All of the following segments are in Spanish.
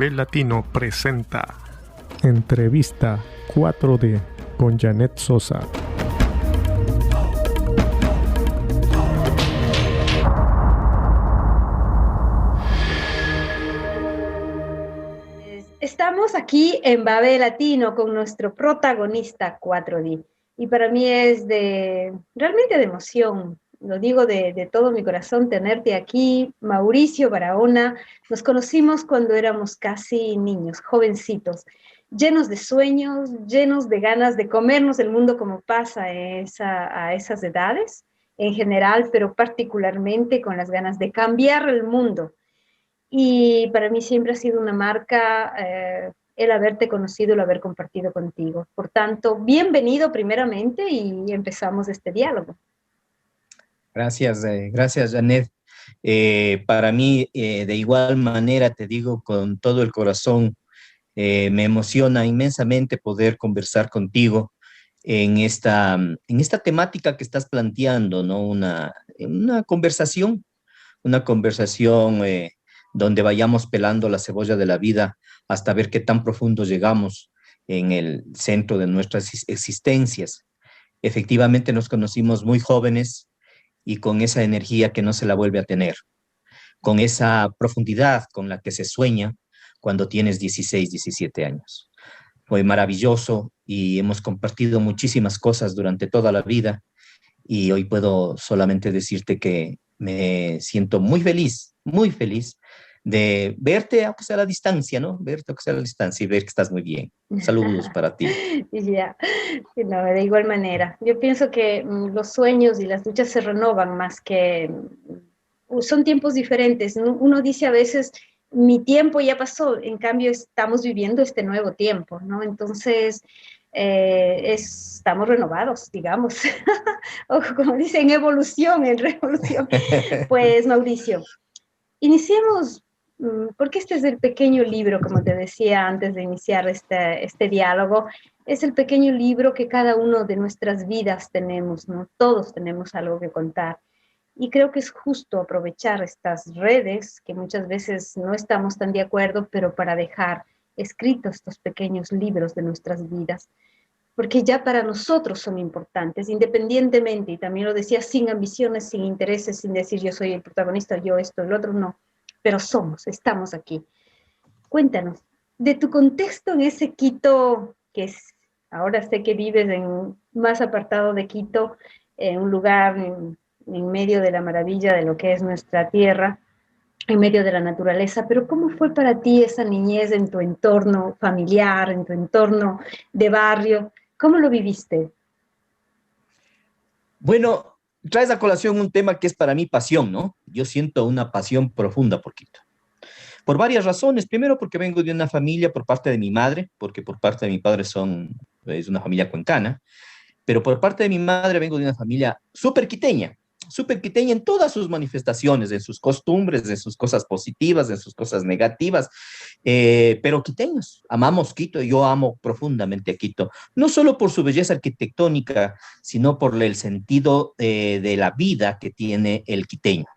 Babel Latino presenta Entrevista 4D con Janet Sosa. Estamos aquí en Babel Latino con nuestro protagonista 4D y para mí es realmente de emoción, lo digo de todo mi corazón, tenerte aquí. Mauricio Barahona, nos conocimos cuando éramos casi niños, jovencitos, llenos de sueños, llenos de ganas de comernos el mundo como pasa a esas edades en general, pero particularmente con las ganas de cambiar el mundo. Y para mí siempre ha sido una marca el haberte conocido, el haber compartido contigo. Por tanto, bienvenido primeramente y empezamos este diálogo. Gracias Janet. Para mí, de igual manera, te digo con todo el corazón, me emociona inmensamente poder conversar contigo en esta temática que estás planteando, ¿no? Una conversación donde vayamos pelando la cebolla de la vida hasta ver qué tan profundo llegamos en el centro de nuestras existencias. Efectivamente, nos conocimos muy jóvenes y con esa energía que no se la vuelve a tener, con esa profundidad con la que se sueña cuando tienes 16, 17 años. Fue maravilloso y hemos compartido muchísimas cosas durante toda la vida y hoy puedo solamente decirte que me siento muy feliz de verte, aunque sea a la distancia, ¿no? Verte aunque sea a la distancia y ver que estás muy bien. Saludos para ti. Ya, no, de igual manera. Yo pienso que los sueños y las luchas se renovan más que... son tiempos diferentes. Uno dice a veces, mi tiempo ya pasó, en cambio estamos viviendo este nuevo tiempo, ¿no? Entonces, estamos renovados, digamos. O como dicen, evolución, en revolución. Pues, Mauricio, iniciemos, porque este es el pequeño libro, como te decía antes de iniciar este diálogo, es el pequeño libro que cada uno de nuestras vidas tenemos, ¿no? Todos tenemos algo que contar. Y creo que es justo aprovechar estas redes, que muchas veces no estamos tan de acuerdo, pero para dejar escritos estos pequeños libros de nuestras vidas, porque ya para nosotros son importantes, independientemente, y también lo decía, sin ambiciones, sin intereses, sin decir yo soy el protagonista, yo esto, el otro, no, pero estamos aquí. Cuéntanos, de tu contexto en ese Quito, ahora sé que vives más apartado de Quito, en un lugar en medio de la maravilla de lo que es nuestra tierra, en medio de la naturaleza, pero ¿cómo fue para ti esa niñez en tu entorno familiar, en tu entorno de barrio? ¿Cómo lo viviste? Bueno, traes a colación un tema que es para mí pasión, ¿no? Yo siento una pasión profunda por Quito. Por varias razones. Primero, porque vengo de una familia por parte de mi madre, porque por parte de mi padre es una familia cuencana, pero por parte de mi madre vengo de una familia súper quiteña en todas sus manifestaciones, en sus costumbres, en sus cosas positivas, en sus cosas negativas, pero quiteños, amamos Quito, yo amo profundamente a Quito, no solo por su belleza arquitectónica, sino por el sentido de la vida que tiene el quiteño.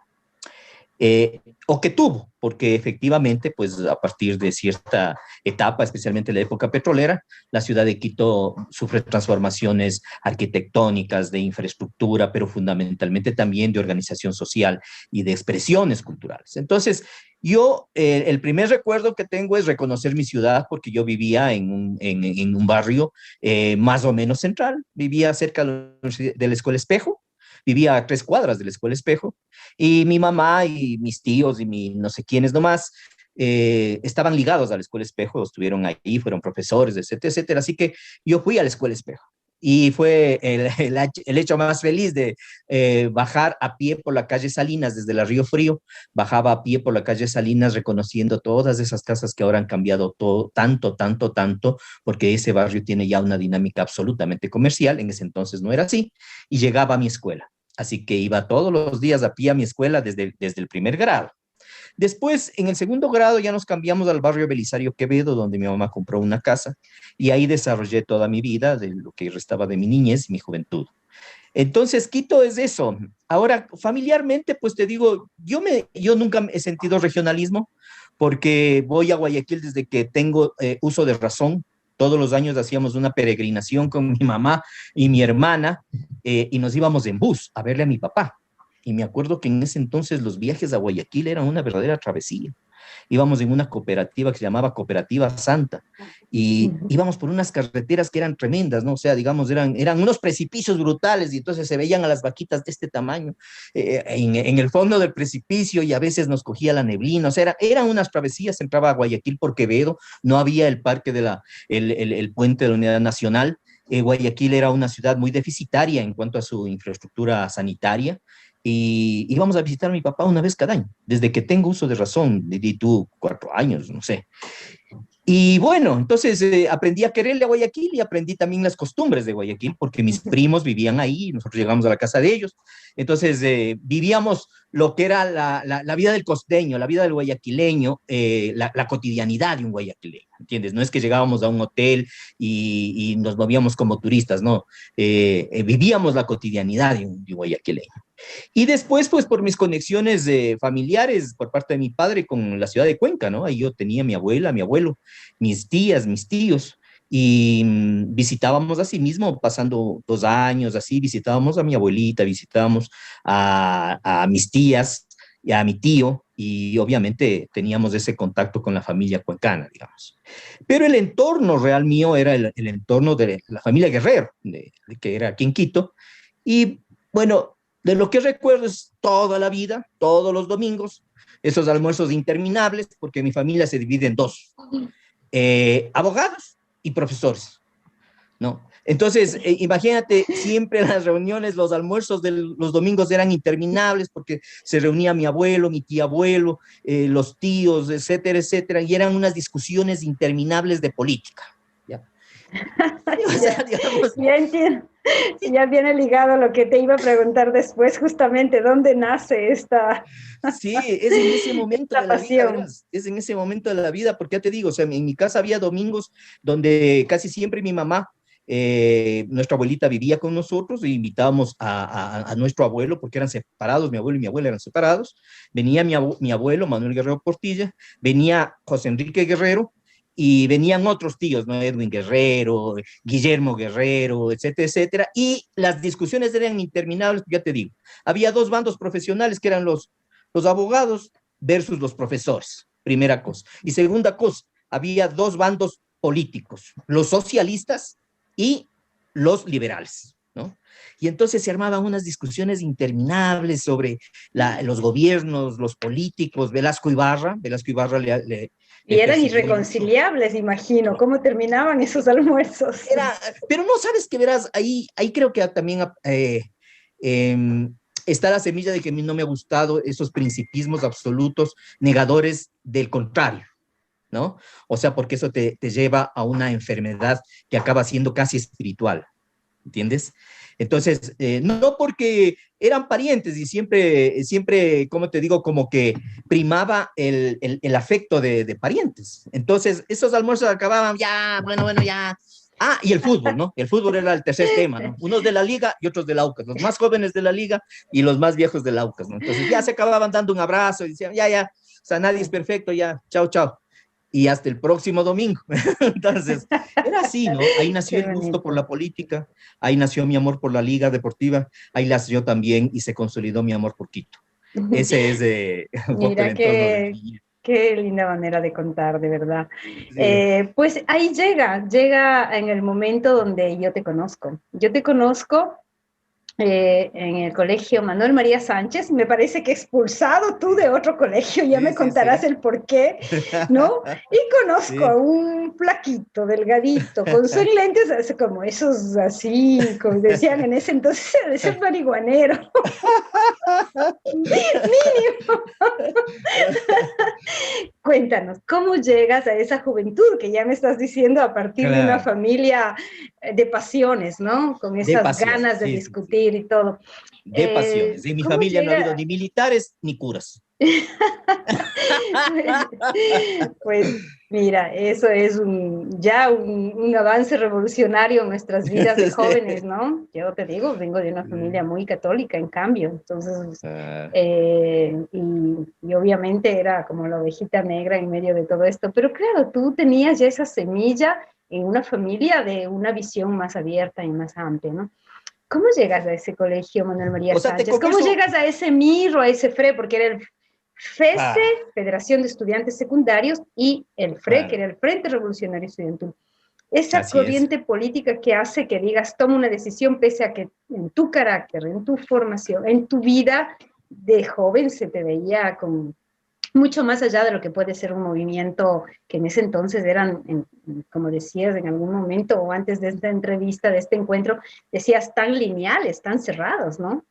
O que tuvo, porque efectivamente, pues a partir de cierta etapa, especialmente la época petrolera, la ciudad de Quito sufre transformaciones arquitectónicas, de infraestructura, pero fundamentalmente también de organización social y de expresiones culturales. Entonces, yo, el primer recuerdo que tengo es reconocer mi ciudad, porque yo vivía en un barrio más o menos central, vivía cerca de la Escuela Espejo, vivía a 3 cuadras de la Escuela Espejo, y mi mamá y mis tíos y mi no sé quiénes nomás estaban ligados a la Escuela Espejo, estuvieron ahí, fueron profesores, etcétera, etcétera. Así que yo fui a la Escuela Espejo. Y fue el hecho más feliz de bajar a pie por la calle Salinas desde la Río Frío, bajaba a pie por la calle Salinas reconociendo todas esas casas que ahora han cambiado todo, tanto, porque ese barrio tiene ya una dinámica absolutamente comercial, en ese entonces no era así, y llegaba a mi escuela. Así que iba todos los días a pie a mi escuela desde el primer grado. Después, en el segundo grado, ya nos cambiamos al barrio Belisario Quevedo, donde mi mamá compró una casa, y ahí desarrollé toda mi vida, de lo que restaba de mi niñez y mi juventud. Entonces, Quito es eso. Ahora, familiarmente, pues te digo, yo nunca he sentido regionalismo, porque voy a Guayaquil desde que tengo uso de razón. Todos los años hacíamos una peregrinación con mi mamá y mi hermana y nos íbamos en bus a verle a mi papá. Y me acuerdo que en ese entonces los viajes a Guayaquil eran una verdadera travesía. Íbamos en una cooperativa que se llamaba Cooperativa Santa y íbamos por unas carreteras que eran tremendas, ¿no? O sea, digamos, eran unos precipicios brutales y entonces se veían a las vaquitas de este tamaño en el fondo del precipicio y a veces nos cogía la neblina. O sea, eran unas travesías. Entraba a Guayaquil por Quevedo, no había el parque el puente de la Unidad Nacional. Guayaquil era una ciudad muy deficitaria en cuanto a su infraestructura sanitaria y íbamos a visitar a mi papá una vez cada año, desde que tengo uso de razón, di tú 4 años, no sé. Y bueno, entonces aprendí a quererle a Guayaquil y aprendí también las costumbres de Guayaquil, porque mis primos vivían ahí, nosotros llegamos a la casa de ellos. Entonces vivíamos lo que era la vida del costeño, la vida del guayaquileño, la cotidianidad de un guayaquileño, ¿entiendes? No es que llegábamos a un hotel y nos movíamos como turistas, no. Vivíamos la cotidianidad de un guayaquileño. Y después, pues por mis conexiones familiares por parte de mi padre con la ciudad de Cuenca, ¿no? Ahí yo tenía mi abuela, mi abuelo, mis tías, mis tíos, y visitábamos así mismo, pasando 2 años, así, visitábamos a mi abuelita, visitábamos a mis tías y a mi tío, y obviamente teníamos ese contacto con la familia cuencana, digamos. Pero el entorno real mío era el entorno de la familia Guerrero, que era aquí en Quito, y bueno, de lo que recuerdo es toda la vida, todos los domingos, esos almuerzos interminables, porque mi familia se divide en dos, abogados y profesores, ¿no? Entonces, imagínate, siempre las reuniones, los almuerzos de los domingos eran interminables porque se reunía mi abuelo, mi tía abuelo, los tíos, etcétera, etcétera, y eran unas discusiones interminables de política, ¿ya? O sea, digamos, ya entiendo. Ya viene ligado a lo que te iba a preguntar después, justamente, ¿dónde nace esta Sí, es en ese momento de la vida, verás, es en ese momento de la vida, porque ya te digo, o sea, en mi casa había domingos donde casi siempre mi mamá, nuestra abuelita vivía con nosotros e invitábamos a nuestro abuelo, porque eran separados, mi abuelo y mi abuela eran separados, venía mi abuelo, Manuel Guerrero Portilla, venía José Enrique Guerrero, y venían otros tíos, ¿no? Edwin Guerrero, Guillermo Guerrero, etcétera, etcétera, y las discusiones eran interminables, ya te digo. Había dos bandos profesionales que eran los abogados versus los profesores, primera cosa. Y segunda cosa, había dos bandos políticos, los socialistas y los liberales, ¿no? Y entonces se armaban unas discusiones interminables sobre los gobiernos, los políticos. Velasco Ibarra y eran irreconciliables, mucho. Imagino, ¿cómo terminaban esos almuerzos? Pero no sabes que verás, ahí creo que también está la semilla de que a mí no me ha gustado esos principismos absolutos, negadores del contrario, ¿no? O sea, porque eso te lleva a una enfermedad que acaba siendo casi espiritual, ¿entiendes? Entonces, no porque eran parientes y siempre, como te digo, como que primaba el afecto de parientes. Entonces, esos almuerzos acababan, ya, bueno, ya. Ah, y el fútbol, ¿no? El fútbol era el tercer tema, ¿no? Unos de la Liga y otros del Aucas, los más jóvenes de la Liga y los más viejos del Aucas, ¿no? Entonces, ya se acababan dando un abrazo y decían, ya, o sea, nadie es perfecto, ya, chao. Y hasta el próximo domingo. Entonces, era así, ¿no? Ahí nació el gusto por la política, ahí nació mi amor por la liga deportiva, ahí nació también y se consolidó mi amor por Quito. Ese es un poco el entorno de mi vida. Qué linda manera de contar, de verdad. Sí. Pues ahí llega en el momento donde yo te conozco. Yo te conozco en el colegio Manuel María Sánchez, me parece que expulsado tú de otro colegio, ya me contarás el por qué, ¿no? Y conozco a un flaquito, delgadito, con sus lentes como esos así, como decían en ese entonces, de ser marihuanero. Mínimo. Cuéntanos, ¿cómo llegas a esa juventud que ya me estás diciendo a partir de una familia de pasiones, ¿no? Con esas ganas de discutir y todo. De pasiones. En mi familia no ha habido ni militares ni curas. Pues mira, eso es ya un avance revolucionario en nuestras vidas de jóvenes, ¿no? Yo te digo, vengo de una familia muy católica, en cambio, entonces, y y obviamente era como la ovejita negra en medio de todo esto, pero claro, tú tenías ya esa semilla en una familia de una visión más abierta y más amplia, ¿no? ¿Cómo llegas a ese colegio, Manuel María O sea, te Sánchez? ¿Cómo confieso, llegas a ese MIR o a ese FRE? Porque era el FESE, claro, Federación de Estudiantes Secundarios, y el FRE, que claro, era el Frente Revolucionario Estudiantil. Esa así es. corriente política que hace que digas, toma una decisión pese a que en tu carácter, en tu formación, en tu vida de joven se te veía con mucho más allá de lo que puede ser un movimiento que en ese entonces eran, como decías en algún momento o antes de esta entrevista, de este encuentro, decías tan lineales, tan cerrados, ¿no?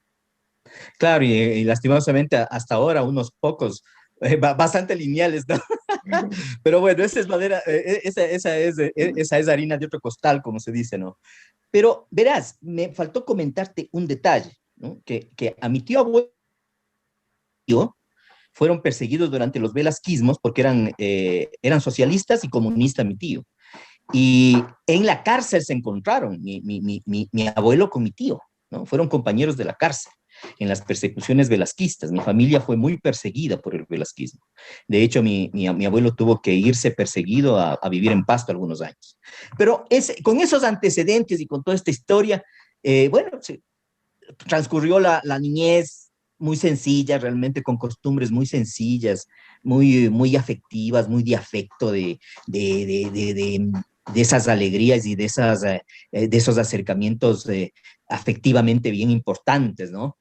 Claro, y lastimosamente hasta ahora unos pocos, bastante lineales, ¿no? Pero bueno, esa es madera, esa es harina de otro costal, como se dice, ¿no? Pero verás, me faltó comentarte un detalle, ¿no? Que a mi tío abuelo fueron perseguidos durante los velasquismos porque eran socialistas y comunistas, mi tío. Y en la cárcel se encontraron mi abuelo con mi tío, ¿no? Fueron compañeros de la cárcel en las persecuciones velasquistas. Mi familia fue muy perseguida por el velasquismo. De hecho, mi abuelo tuvo que irse perseguido a vivir en Pasto algunos años. Pero con esos antecedentes y con toda esta historia, bueno, transcurrió la niñez muy sencilla, realmente con costumbres muy sencillas, muy afectivas, muy de afecto, de, de, de, de, de esas alegrías y de esos acercamientos afectivamente bien importantes, ¿no?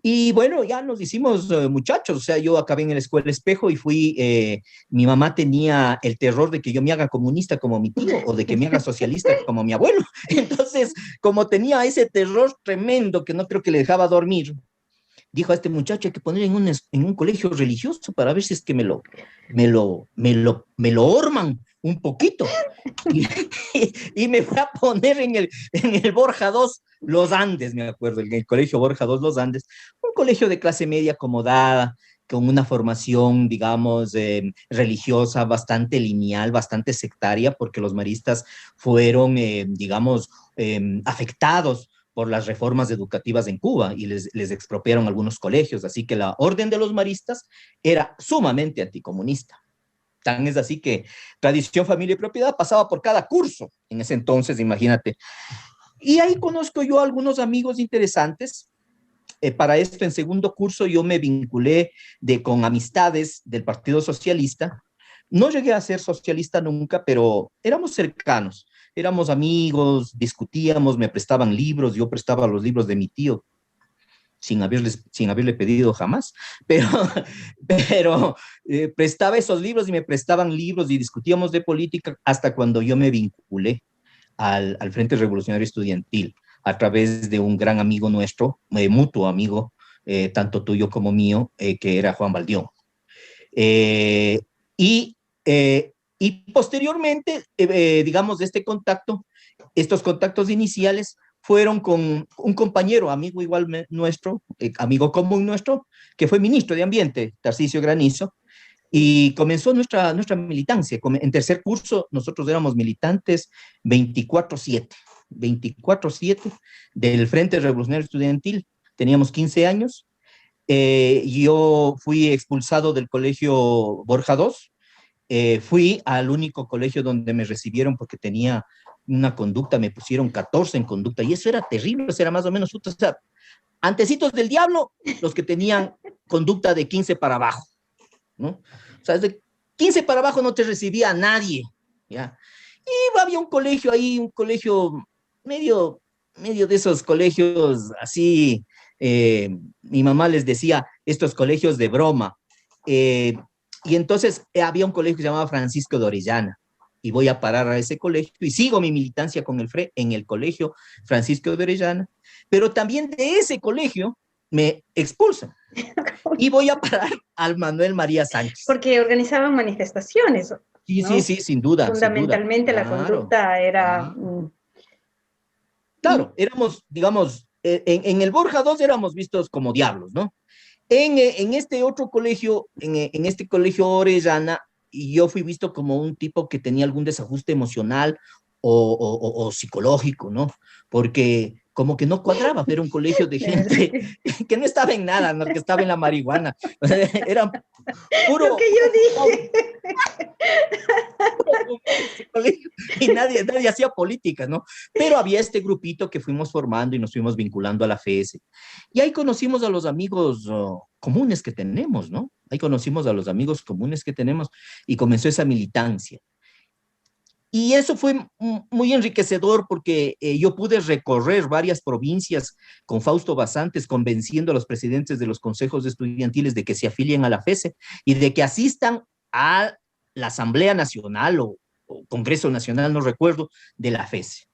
Y bueno, ya nos hicimos muchachos, o sea, yo acabé en la escuela Espejo y mi mamá tenía el terror de que yo me haga comunista como mi tío o de que me haga socialista como mi abuelo. Entonces, como tenía ese terror tremendo que no creo que le dejaba dormir, dijo a este muchacho hay que poner en un colegio religioso para ver si es que me lo orman un poquito. Y, y me fue a poner en el Borja 2 Los Andes, me acuerdo, en el colegio Borja 2 Los Andes, un colegio de clase media acomodada, con una formación, digamos, religiosa bastante lineal, bastante sectaria, porque los maristas fueron, digamos, afectados por las reformas educativas en Cuba y les expropiaron algunos colegios, así que la orden de los maristas era sumamente anticomunista. Tan es así que tradición, familia y propiedad pasaba por cada curso en ese entonces, imagínate. Y ahí conozco yo a algunos amigos interesantes. Para esto, en segundo curso, yo me vinculé con amistades del Partido Socialista. No llegué a ser socialista nunca, pero éramos cercanos, éramos amigos, discutíamos, me prestaban libros, yo prestaba los libros de mi tío, sin haberle pedido jamás, pero, pero prestaba esos libros y me prestaban libros y discutíamos de política hasta cuando yo me vinculé al Frente Revolucionario Estudiantil a través de un gran amigo nuestro, mutuo amigo, tanto tuyo como mío, que era Juan Baldión. Eh, y, y posteriormente, digamos, de estos contactos iniciales fueron con un compañero, amigo igual nuestro, amigo común nuestro, que fue ministro de Ambiente, Tarcisio Granizo, y comenzó nuestra militancia. En tercer curso nosotros éramos militantes 24/7, 24/7 del Frente Revolucionario Estudiantil. Teníamos 15 años. Yo fui expulsado del colegio Borja 2. Fui al único colegio donde me recibieron porque tenía una conducta, me pusieron 14 en conducta, y eso era terrible, eso era más o menos, o sea, antecitos del diablo, los que tenían conducta de 15 para abajo, ¿no? O sea, de 15 para abajo no te recibía nadie, ¿ya? Y había un colegio ahí, un colegio medio de esos colegios así, mi mamá les decía, estos colegios de broma. Y entonces había un colegio que se llamaba Francisco de Orellana, y voy a parar a ese colegio, y sigo mi militancia con el FRE en el colegio Francisco de Orellana, pero también de ese colegio me expulsan, y voy a parar al Manuel María Sánchez. Porque organizaban manifestaciones, Sí, sí, ¿no? sí, sin duda, sin duda. Fundamentalmente la Claro, conducta era... claro. Claro, éramos, digamos, en el Borja 2 éramos vistos como diablos, ¿no? En este otro colegio, en este colegio Orellana, y yo fui visto como un tipo que tenía algún desajuste emocional o psicológico, ¿no? Porque como que no cuadraba, era un colegio de gente que no estaba en nada, no, que estaba en la marihuana, era puro... Lo que yo dije. Ese colegio, y nadie hacía política, ¿no? Pero había este grupito que fuimos formando y nos fuimos vinculando a la FES. Y ahí conocimos a los amigos comunes que tenemos, ¿no? Ahí conocimos a los amigos comunes que tenemos y comenzó esa militancia. Y eso fue muy enriquecedor porque yo pude recorrer varias provincias con Fausto Basantes, convenciendo a los presidentes de los consejos estudiantiles de que se afilien a la FESE y de que asistan a la Asamblea Nacional o Congreso Nacional, no recuerdo, de la FESE.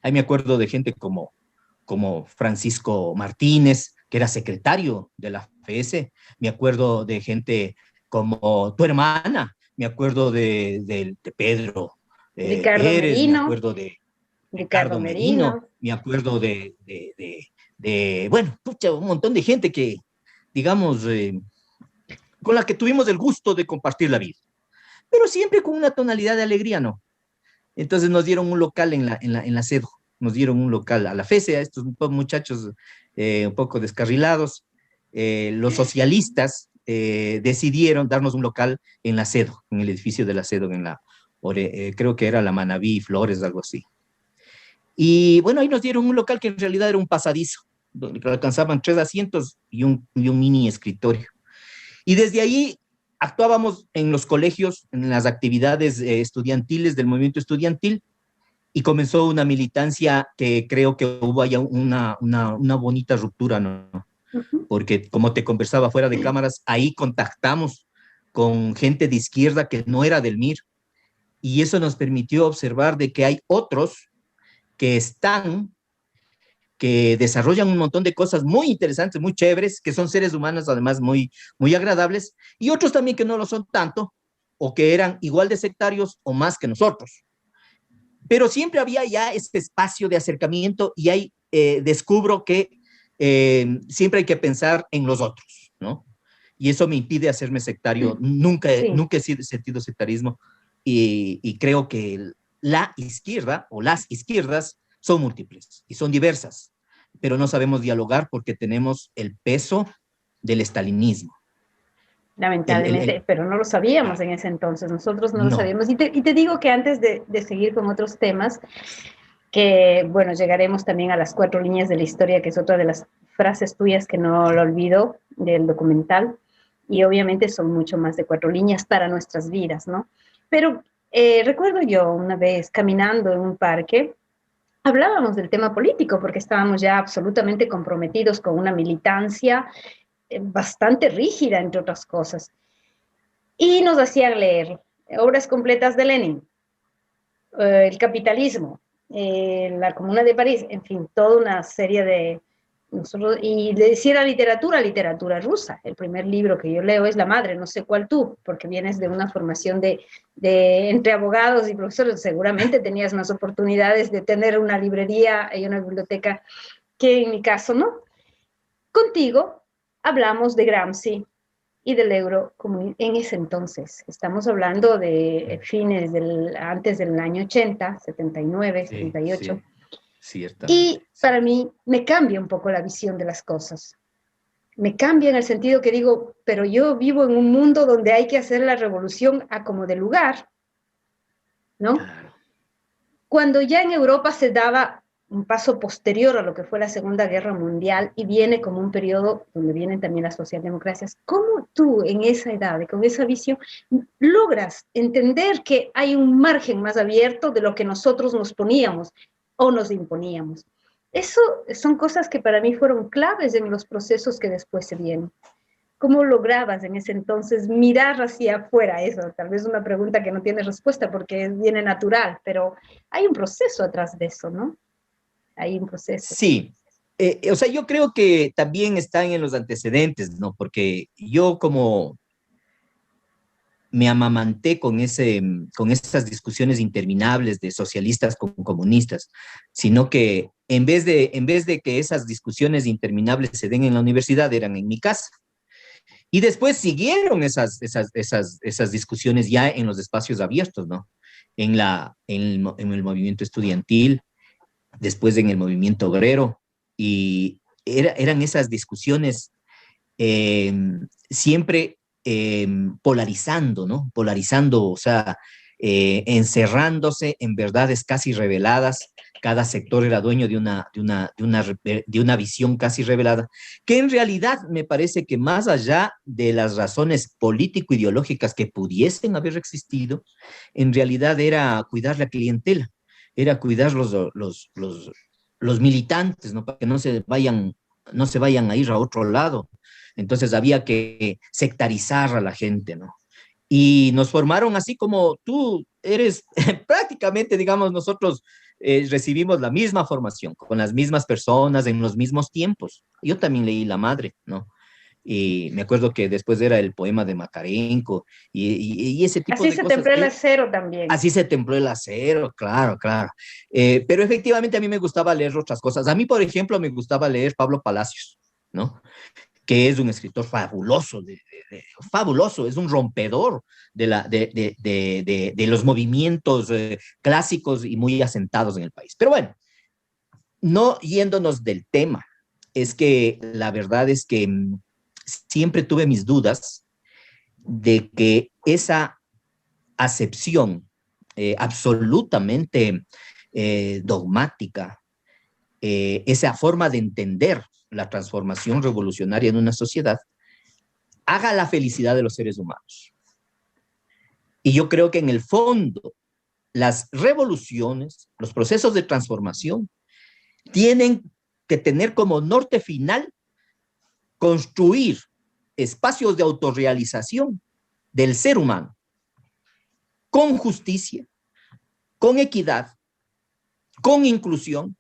Ahí me acuerdo de gente como Francisco Martínez, que era secretario de la FESE, me acuerdo de gente como tu hermana, me acuerdo de Pedro Ricardo Pérez, Merino. me acuerdo de Ricardo Merino, me acuerdo bueno, pucha, un montón de gente que, digamos, con la que tuvimos el gusto de compartir la vida, pero siempre con una tonalidad de alegría, ¿no? Entonces nos dieron un local en la CEDO, nos dieron un local a la FESE, a estos muchachos un poco descarrilados, los socialistas decidieron darnos un local en la CEDO, en el edificio de la CEDO, creo que era la Manaví Flores, algo así. Y bueno, ahí nos dieron un local que en realidad era un pasadizo, donde alcanzaban 3 asientos y un mini escritorio. Y desde ahí actuábamos en los colegios, en las actividades estudiantiles del movimiento estudiantil, y comenzó una militancia que creo que hubo allá una bonita ruptura, ¿no? Porque como te conversaba fuera de cámaras, ahí contactamos con gente de izquierda que no era del MIR, y eso nos permitió observar de que hay otros que desarrollan un montón de cosas muy interesantes, muy chéveres, que son seres humanos además muy, muy agradables, y otros también que no lo son tanto, o que eran igual de sectarios o más que nosotros. Pero siempre había ya este espacio de acercamiento y ahí descubro que siempre hay que pensar en los otros, ¿no? Y eso me impide hacerme sectario. Nunca he sentido sectarismo y creo que la izquierda o las izquierdas son múltiples y son diversas, pero no sabemos dialogar porque tenemos el peso del estalinismo. Lamentablemente, pero no lo sabíamos en ese entonces, nosotros no lo sabíamos. Y te digo que antes de seguir con otros temas, que bueno, llegaremos también a las 4 líneas de la historia, que es otra de las frases tuyas que no lo olvido del documental, y obviamente son mucho más de 4 líneas para nuestras vidas, ¿no? Pero recuerdo yo una vez caminando en un parque, hablábamos del tema político porque estábamos ya absolutamente comprometidos con una militancia bastante rígida, entre otras cosas. Y nos hacían leer obras completas de Lenin, el capitalismo, la Comuna de París, en fin, toda una serie de... y le decía literatura rusa. El primer libro que yo leo es La Madre, no sé cuál tú, porque vienes de una formación de entre abogados y profesores, seguramente tenías más oportunidades de tener una librería y una biblioteca que en mi caso, ¿no? Contigo hablamos de Gramsci y del eurocomunismo en ese entonces. Estamos hablando de fines antes del año 80, 79, sí, 78. Sí. Y para mí me cambia un poco la visión de las cosas. Me cambia en el sentido que digo, pero yo vivo en un mundo donde hay que hacer la revolución a como de lugar, ¿no? Claro. Cuando ya en Europa se daba un paso posterior a lo que fue la Segunda Guerra Mundial y viene como un periodo donde vienen también las socialdemocracias, ¿cómo tú en esa edad y con esa visión logras entender que hay un margen más abierto de lo que nosotros nos poníamos o nos imponíamos? Eso son cosas que para mí fueron claves en los procesos que después se vienen. ¿Cómo lograbas en ese entonces mirar hacia afuera eso? Tal vez una pregunta que no tiene respuesta porque viene natural, pero hay un proceso atrás de eso, ¿no? Hay un proceso. Sí, o sea, yo creo que también están en los antecedentes, ¿no? Porque yo como me amamanté con esas discusiones interminables de socialistas con comunistas, sino que en vez de que esas discusiones interminables se den en la universidad, eran en mi casa. Y después siguieron esas discusiones ya en los espacios abiertos, ¿no? En el movimiento estudiantil, después en el movimiento obrero, y eran esas discusiones eh, siempre polarizando, ¿no? Polarizando, o sea, encerrándose en verdades casi reveladas. Cada sector era dueño de una visión casi revelada, que en realidad me parece que más allá de las razones político-ideológicas que pudiesen haber existido, en realidad era cuidar la clientela, era cuidar los militantes, ¿no? Para que no se vayan a ir a otro lado. Entonces había que sectarizar a la gente, ¿no? Y nos formaron así como tú eres prácticamente, digamos, nosotros recibimos la misma formación, con las mismas personas, en los mismos tiempos. Yo también leí La Madre, ¿no? Y me acuerdo que después era el poema de Macarenco y ese tipo Así de se cosas. templó el acero también. Así se templó el acero, claro, claro. Pero efectivamente a mí me gustaba leer otras cosas. A mí, por ejemplo, me gustaba leer Pablo Palacios, ¿no? Que es un escritor fabuloso, fabuloso, es un rompedor de los movimientos clásicos y muy asentados en el país. Pero bueno, no yéndonos del tema, es que la verdad es que siempre tuve mis dudas de que esa acepción absolutamente dogmática, esa forma de entender la transformación revolucionaria en una sociedad, haga la felicidad de los seres humanos. Y yo creo que en el fondo, las revoluciones, los procesos de transformación, tienen que tener como norte final construir espacios de autorrealización del ser humano, con justicia, con equidad, con inclusión,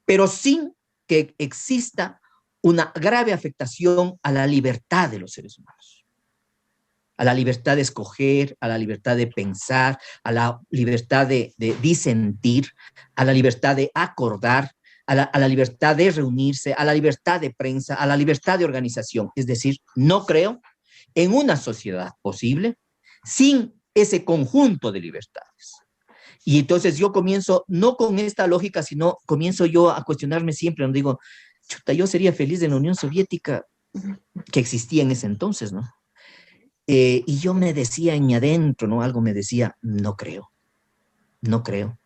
pero sin que exista una grave afectación a la libertad de los seres humanos, a la libertad de escoger, a la libertad de pensar, a la libertad de disentir, a la libertad de acordar, a la libertad de reunirse, a la libertad de prensa, a la libertad de organización. Es decir, no creo en una sociedad posible sin ese conjunto de libertades. Y entonces yo comienzo, no con esta lógica, sino comienzo yo a cuestionarme siempre, no digo, chuta, yo sería feliz en la Unión Soviética que existía en ese entonces, ¿no? Y yo me decía en mi adentro, ¿no? Algo me decía, no creo, no creo.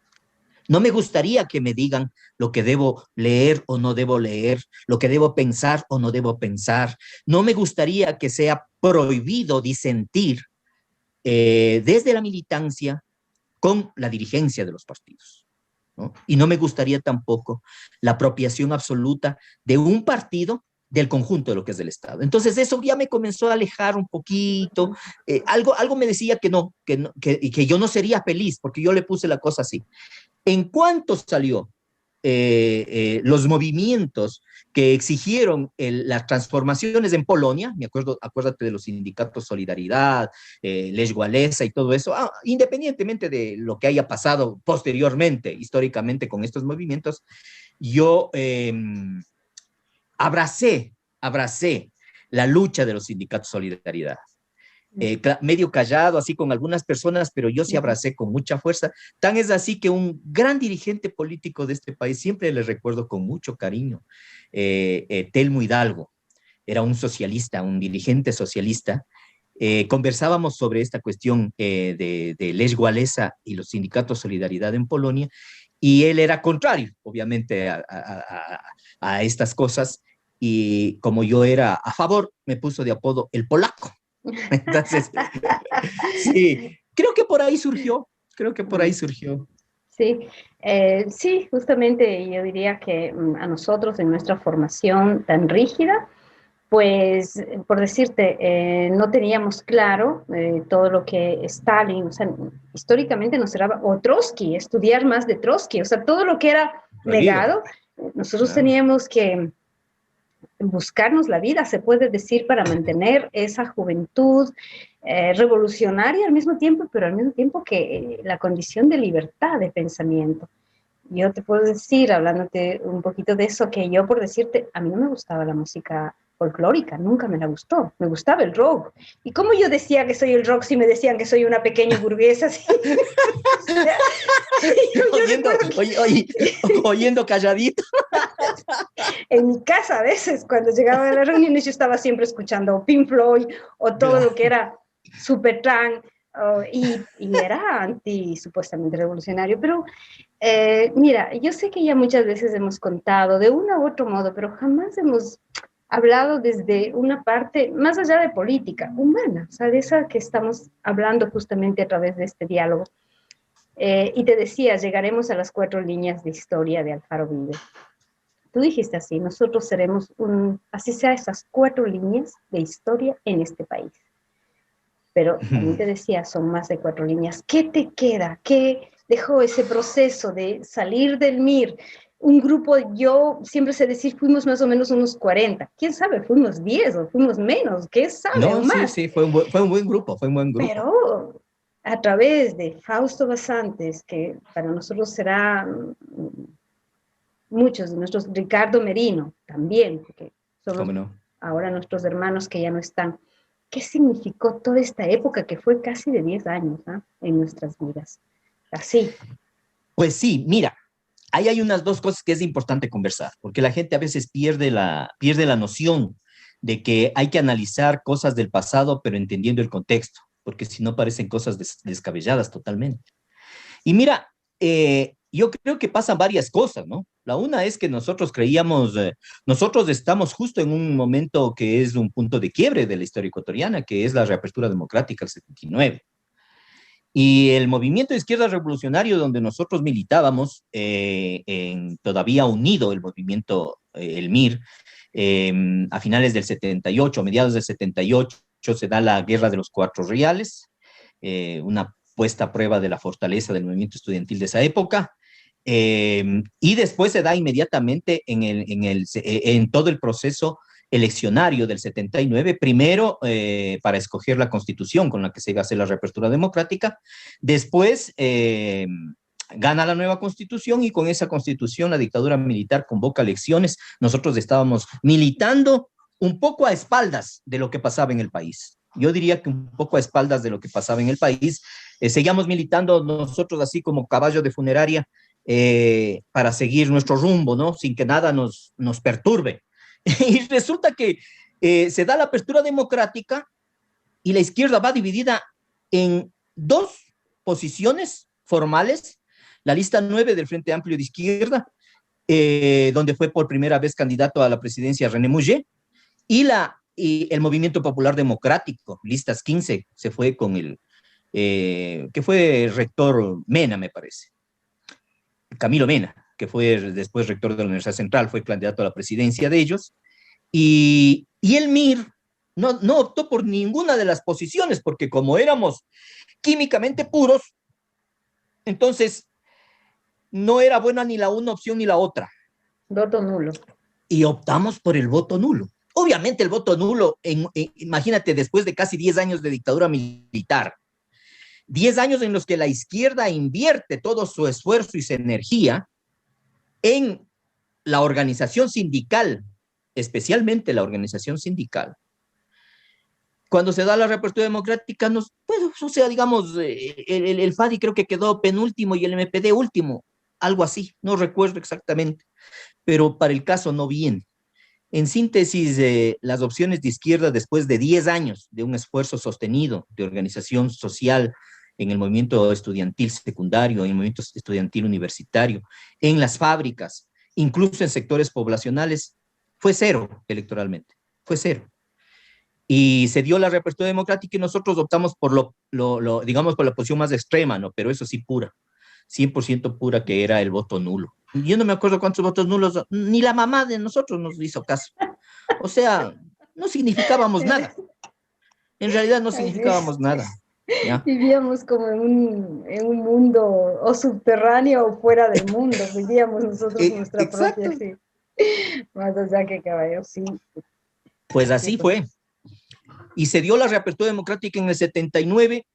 No me gustaría que me digan lo que debo leer o no debo leer, lo que debo pensar o no debo pensar. No me gustaría que sea prohibido disentir desde la militancia con la dirigencia de los partidos, ¿no? Y no me gustaría tampoco la apropiación absoluta de un partido del conjunto de lo que es del Estado. Entonces eso ya me comenzó a alejar un poquito, algo me decía que yo no sería feliz, porque yo le puse la cosa así. En cuanto salió los movimientos que exigieron las transformaciones en Polonia, acuérdate de los sindicatos Solidaridad, Lech Walesa y todo eso, independientemente de lo que haya pasado posteriormente, históricamente con estos movimientos, yo abracé la lucha de los sindicatos Solidaridad. Medio callado, así con algunas personas, pero yo sí abracé con mucha fuerza. Tan es así que un gran dirigente político de este país, siempre le recuerdo con mucho cariño, Telmo Hidalgo, era un socialista, un dirigente socialista. Conversábamos sobre esta cuestión de Lech Walesa y los sindicatos Solidaridad en Polonia, y él era contrario, obviamente, a estas cosas, y como yo era a favor, me puso de apodo el polaco. Entonces, sí, creo que por ahí surgió. Sí, sí, justamente yo diría que a nosotros en nuestra formación tan rígida, pues por decirte, no teníamos claro todo lo que Stalin, o sea, históricamente nos era, o Trotsky, estudiar más de Trotsky, o sea, todo lo que era legado, nosotros teníamos que buscarnos la vida, se puede decir, para mantener esa juventud revolucionaria al mismo tiempo, pero al mismo tiempo que la condición de libertad de pensamiento. Yo te puedo decir, hablándote un poquito de eso, que yo por decirte, a mí no me gustaba la música folclórica, nunca me la gustó, me gustaba el rock. ¿Y cómo yo decía que soy el rock si me decían que soy una pequeña burguesa? ¿Sí? Oyendo, oyendo calladito. En mi casa a veces, cuando llegaban a las reuniones, yo estaba siempre escuchando Pink Floyd o todo lo que era Supertramp, y era supuestamente revolucionario, pero mira, yo sé que ya muchas veces hemos contado de uno u otro modo, pero jamás hemos hablado desde una parte más allá de política, humana, o sea, de esa que estamos hablando justamente a través de este diálogo. Y te decía, llegaremos a las 4 líneas de historia de Alfaro Vive. Tú dijiste así, nosotros seremos así sea esas 4 líneas de historia en este país. Pero también te decía, son más de 4 líneas. ¿Qué te queda? ¿Qué dejó ese proceso de salir del MIR? Un grupo, yo siempre sé decir, fuimos más o menos unos 40. ¿Quién sabe? Fuimos 10 o fuimos menos. ¿Qué sabe? No, o más? sí, fue un buen grupo, fue un buen grupo. Pero a través de Fausto Basantes, que para nosotros será muchos de nuestros, Ricardo Merino también, porque son ahora nuestros hermanos que ya no están. ¿Qué significó toda esta época que fue casi de 10 años en nuestras vidas? Así. Pues sí, mira, ahí hay unas 2 cosas que es importante conversar, porque la gente a veces pierde la noción de que hay que analizar cosas del pasado, pero entendiendo el contexto, porque si no parecen cosas descabelladas totalmente. Y mira, yo creo que pasan varias cosas, ¿no? La una es que nosotros creíamos, nosotros estamos justo en un momento que es un punto de quiebre de la historia ecuatoriana, que es la reapertura democrática del 79. Y el movimiento de izquierda revolucionario donde nosotros militábamos, todavía unido el movimiento, el MIR, a finales del 78, mediados del 78, se da la Guerra de los 4 Reales, una puesta a prueba de la fortaleza del movimiento estudiantil de esa época, y después se da inmediatamente en todo el proceso eleccionario del 79, primero para escoger la constitución con la que se iba a hacer la reapertura democrática, después gana la nueva constitución y con esa constitución la dictadura militar convoca elecciones. Nosotros estábamos militando un poco a espaldas de lo que pasaba en el país. Yo diría que un poco a espaldas de lo que pasaba en el país. Seguíamos militando nosotros así como caballo de funeraria para seguir nuestro rumbo, ¿no? Sin que nada nos perturbe. Y resulta que se da la apertura democrática y la izquierda va dividida en 2 posiciones formales. La lista 9 del Frente Amplio de Izquierda, donde fue por primera vez candidato a la presidencia René Mouget, y el Movimiento Popular Democrático, listas 15, se fue con que fue rector Mena, me parece. Camilo Mena, que fue después rector de la Universidad Central, fue candidato a la presidencia de ellos, y el MIR no optó por ninguna de las posiciones, porque como éramos químicamente puros, entonces no era buena ni la una opción ni la otra. Voto nulo. Y optamos por el voto nulo. Obviamente el voto nulo, imagínate, después de casi 10 años de dictadura militar, 10 años en los que la izquierda invierte todo su esfuerzo y su energía en la organización sindical, especialmente la organización sindical. Cuando se da la reapertura democrática, o sea, digamos, el FADI creo que quedó penúltimo y el MPD último, algo así, no recuerdo exactamente, pero para el caso no bien. En síntesis, las opciones de izquierda después de 10 años de un esfuerzo sostenido de organización social en el movimiento estudiantil secundario, en el movimiento estudiantil universitario, en las fábricas, incluso en sectores poblacionales, fue 0 electoralmente, fue 0. Y se dio la reapertura democrática y nosotros optamos por digamos, por la posición más extrema, ¿no? Pero eso sí pura, 100% pura, que era el voto nulo. Yo no me acuerdo cuántos votos nulos, ni la mamá de nosotros nos hizo caso. O sea, no significábamos nada. En realidad no significábamos nada. ¿Ya? Vivíamos como en un mundo o subterráneo o fuera del mundo. Vivíamos nosotros nuestra exacto. propia, sí. Más allá que caballo, sí. Pues así fue. Y se dio la reapertura democrática en el 79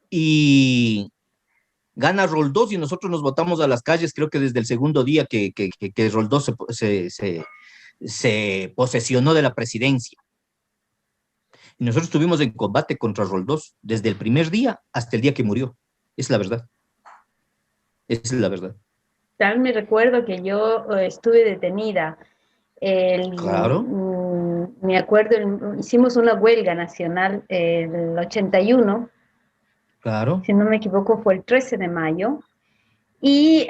y gana Roldós y nosotros nos botamos a las calles, creo que desde el segundo día que Roldós se posesionó de la presidencia. Y nosotros estuvimos en combate contra Roldós desde el primer día hasta el día que murió. Es la verdad. Es la verdad. Tal me recuerdo que yo estuve detenida. Claro. Me acuerdo, hicimos una huelga nacional el 81, Claro. si no me equivoco fue el 13 de mayo, y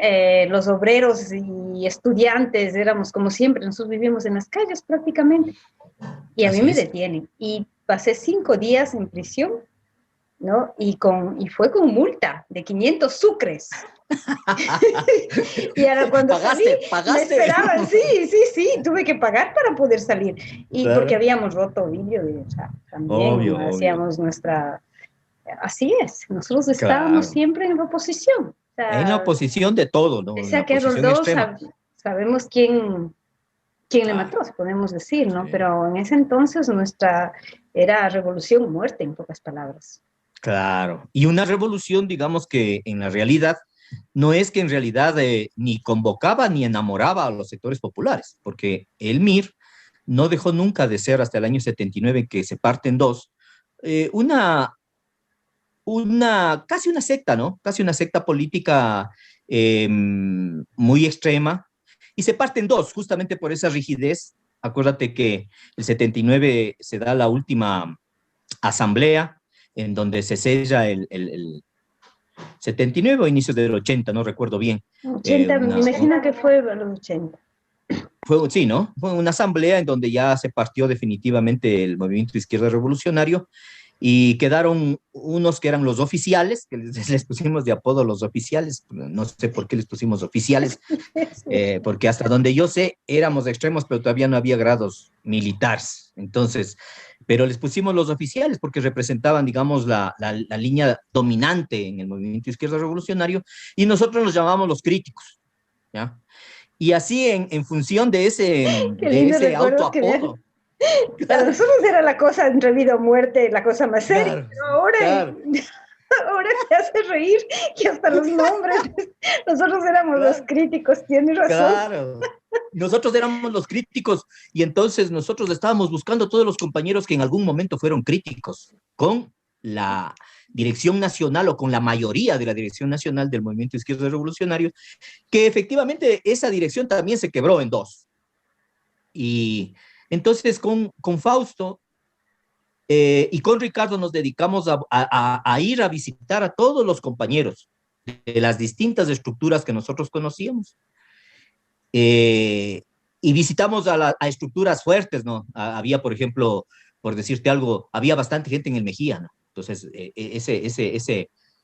los obreros y estudiantes éramos como siempre, nosotros vivíamos en las calles prácticamente, y a mí Así me es. detienen, y pasé 5 días en prisión, ¿no? Y fue con multa de 500 sucres. Y ahora cuando salí, me Pagaste. esperaban, sí, sí, sí, tuve que pagar para poder salir. Y porque Claro. habíamos roto vidrio, o sea, también Obvio, obvio. hacíamos nuestra... Así es, nosotros estábamos Claro. siempre en la oposición. En la oposición de todo, ¿no? En Pese la a que oposición Roldós extrema. sabemos quién le Claro. mató, podemos decir, ¿no? Sí. Pero en ese entonces nuestra era revolución o muerte, en pocas palabras. Claro. Y una revolución, digamos que en la realidad, no es que en realidad ni convocaba ni enamoraba a los sectores populares, porque el MIR no dejó nunca de ser hasta el año 79, que se parte en dos, eh, una, casi una secta, ¿no? Casi una secta política muy extrema, y se parte en dos, justamente por esa rigidez. Acuérdate que el 79 se da la última asamblea en donde se sella el 79 o inicios del 80, no recuerdo bien. 80, me imagino que fue a los 80. Sí, ¿no? Fue una asamblea en donde ya se partió definitivamente el movimiento de izquierda revolucionario y quedaron unos que eran los oficiales, que les pusimos de apodo los oficiales, no sé por qué les pusimos oficiales, porque hasta donde yo sé éramos extremos, pero todavía no había grados militares. Entonces, pero les pusimos los oficiales porque representaban, digamos, la línea dominante en el movimiento de izquierda revolucionario, y nosotros los llamamos los críticos, ¿ya? Y así en función Qué de lindo ese recuerdos que me... autoapodo. Para Claro, nosotros era la cosa entre vida o muerte, la cosa más seria, claro, pero ahora, claro, ahora te hace reír que hasta los nombres, nosotros éramos los claro, críticos, tienes razón. claro. Nosotros éramos los críticos y entonces nosotros estábamos buscando a todos los compañeros que en algún momento fueron críticos con la dirección nacional o con la mayoría de la dirección nacional del movimiento izquierdo revolucionario, que efectivamente esa dirección también se quebró en dos. Y entonces con Fausto y con Ricardo nos dedicamos a ir a visitar a todos los compañeros de las distintas estructuras que nosotros conocíamos. Eh, y visitamos a estructuras fuertes, ¿no? Había, por ejemplo, por decirte algo, había bastante gente en el Mejía, ¿no? Entonces,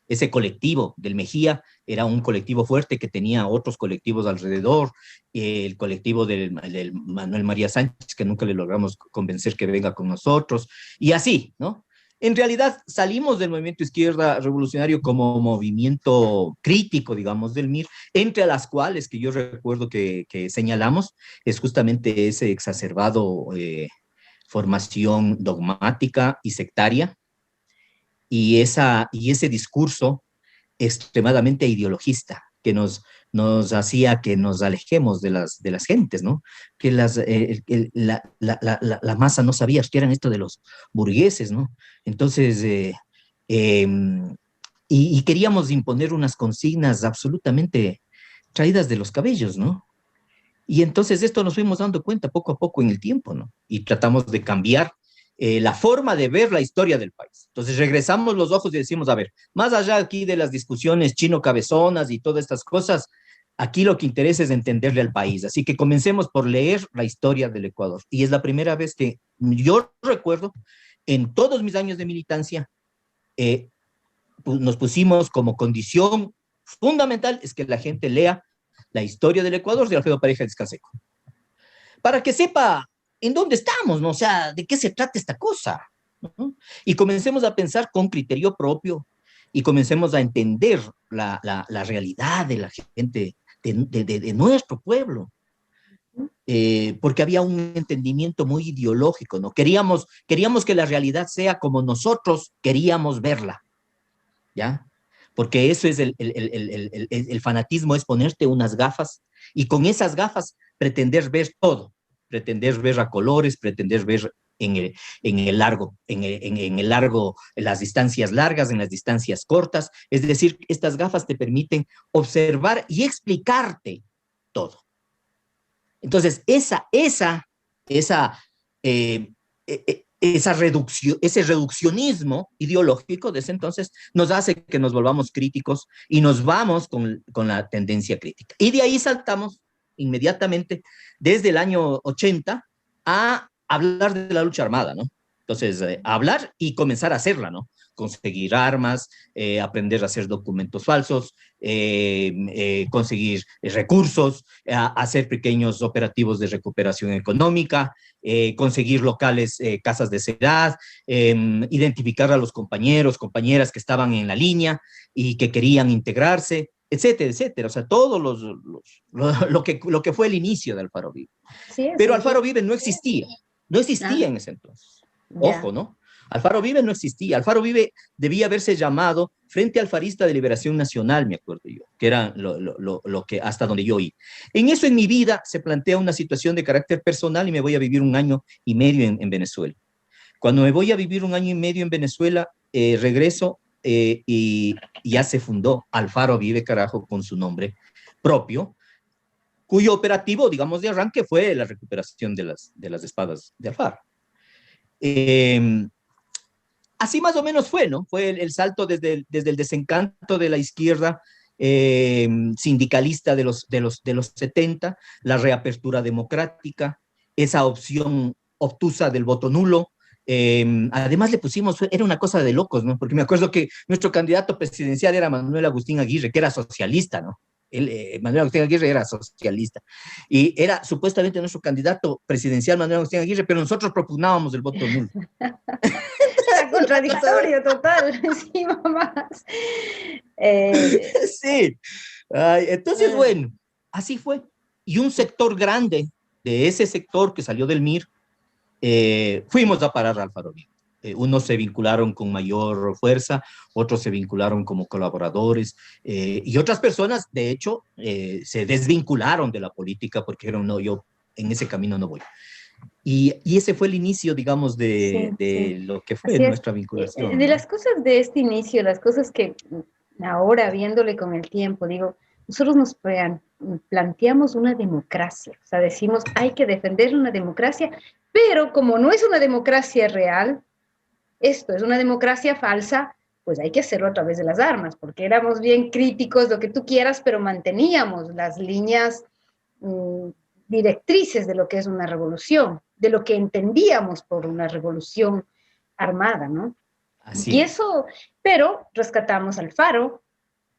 ese colectivo del Mejía era un colectivo fuerte que tenía otros colectivos alrededor, el colectivo del Manuel María Sánchez, que nunca le logramos convencer que venga con nosotros, y así, ¿no? En realidad salimos del movimiento izquierda revolucionario como movimiento crítico, digamos, del MIR, entre las cuales que yo recuerdo que señalamos es justamente ese exacerbado formación dogmática y sectaria, y ese discurso extremadamente ideologista que nos hacía que nos alejemos de las gentes, ¿no? Que la masa no sabía qué eran esto de los burgueses, ¿no? Entonces, eh, y queríamos imponer unas consignas absolutamente traídas de los cabellos, ¿no? Y entonces esto nos fuimos dando cuenta poco a poco en el tiempo, ¿no? Y tratamos de cambiar la forma de ver la historia del país. Entonces regresamos los ojos y decimos, a ver, más allá aquí de las discusiones chino-cabezonas y todas estas cosas, aquí lo que interesa es entenderle al país. Así que comencemos por leer la historia del Ecuador. Y es la primera vez que yo recuerdo en todos mis años de militancia, nos pusimos como condición fundamental es que la gente lea la historia del Ecuador de Alfredo Pareja Descanseco, para que sepa en dónde estamos, ¿no? O sea, de qué se trata esta cosa, ¿no? Y comencemos a pensar con criterio propio y comencemos a entender la realidad de la gente, de nuestro pueblo. Porque había un entendimiento muy ideológico, ¿no? Queríamos que la realidad sea como nosotros queríamos verla, ¿ya? Porque eso es el fanatismo, es ponerte unas gafas y con esas gafas pretender ver todo. pretender ver a colores, pretender ver en las distancias largas, en las distancias cortas. Es decir, estas gafas te permiten observar y explicarte todo. Entonces, ese reduccionismo ideológico de ese entonces nos hace que nos volvamos críticos y nos vamos con la tendencia crítica. Y de ahí saltamos inmediatamente desde el año 80 a hablar de la lucha armada, ¿no? Entonces, hablar y comenzar a hacerla, ¿no? Conseguir armas, aprender a hacer documentos falsos, conseguir recursos, hacer pequeños operativos de recuperación económica, conseguir locales, casas de seguridad, identificar a los compañeros, compañeras que estaban en la línea y que querían integrarse, etcétera, etcétera. O sea, todo lo que fue el inicio de Alfaro Vive. Sí, Pero Alfaro Vive no existía en ese entonces. Ojo, ¿no? Alfaro Vive no existía. Alfaro Vive debía haberse llamado Frente Alfarista de Liberación Nacional, me acuerdo yo, que era lo que hasta donde yo iba. En eso en mi vida se plantea una situación de carácter personal y me voy a vivir 1 año y medio en Venezuela. Cuando me voy a vivir 1 año y medio en Venezuela, regreso y ya se fundó Alfaro Vive, carajo, con su nombre propio, cuyo operativo, digamos, de arranque fue la recuperación de las espadas de Alfaro. Así más o menos fue, ¿no? Fue el salto desde el desencanto de la izquierda sindicalista de los 70, la reapertura democrática, esa opción obtusa del voto nulo. Además le pusimos, era una cosa de locos, ¿no? Porque me acuerdo que nuestro candidato presidencial era Manuel Agustín Aguirre, que era socialista, ¿no? Manuel Agustín Aguirre era socialista y era supuestamente nuestro candidato presidencial Manuel Agustín Aguirre, pero nosotros propugnábamos el voto nulo. Era contradictorio total, sí, mamás. Sí. Entonces, bueno, así fue. Y un sector grande de ese sector que salió del MIR, fuimos a parar a Alfaro Vive. Unos se vincularon con mayor fuerza, otros se vincularon como colaboradores, y otras personas, de hecho, se desvincularon de la política porque dijeron, no, yo en ese camino no voy. Y ese fue el inicio, digamos, de lo que fue nuestra vinculación. De las cosas de este inicio, las cosas que ahora, viéndole con el tiempo, digo, nosotros nos planteamos una democracia, o sea, decimos, hay que defender una democracia, pero como no es una democracia real, esto es una democracia falsa, pues hay que hacerlo a través de las armas, porque éramos bien críticos, lo que tú quieras, pero manteníamos las líneas directrices de lo que es una revolución, de lo que entendíamos por una revolución armada, ¿no? Así. Y eso, pero rescatamos al Faro,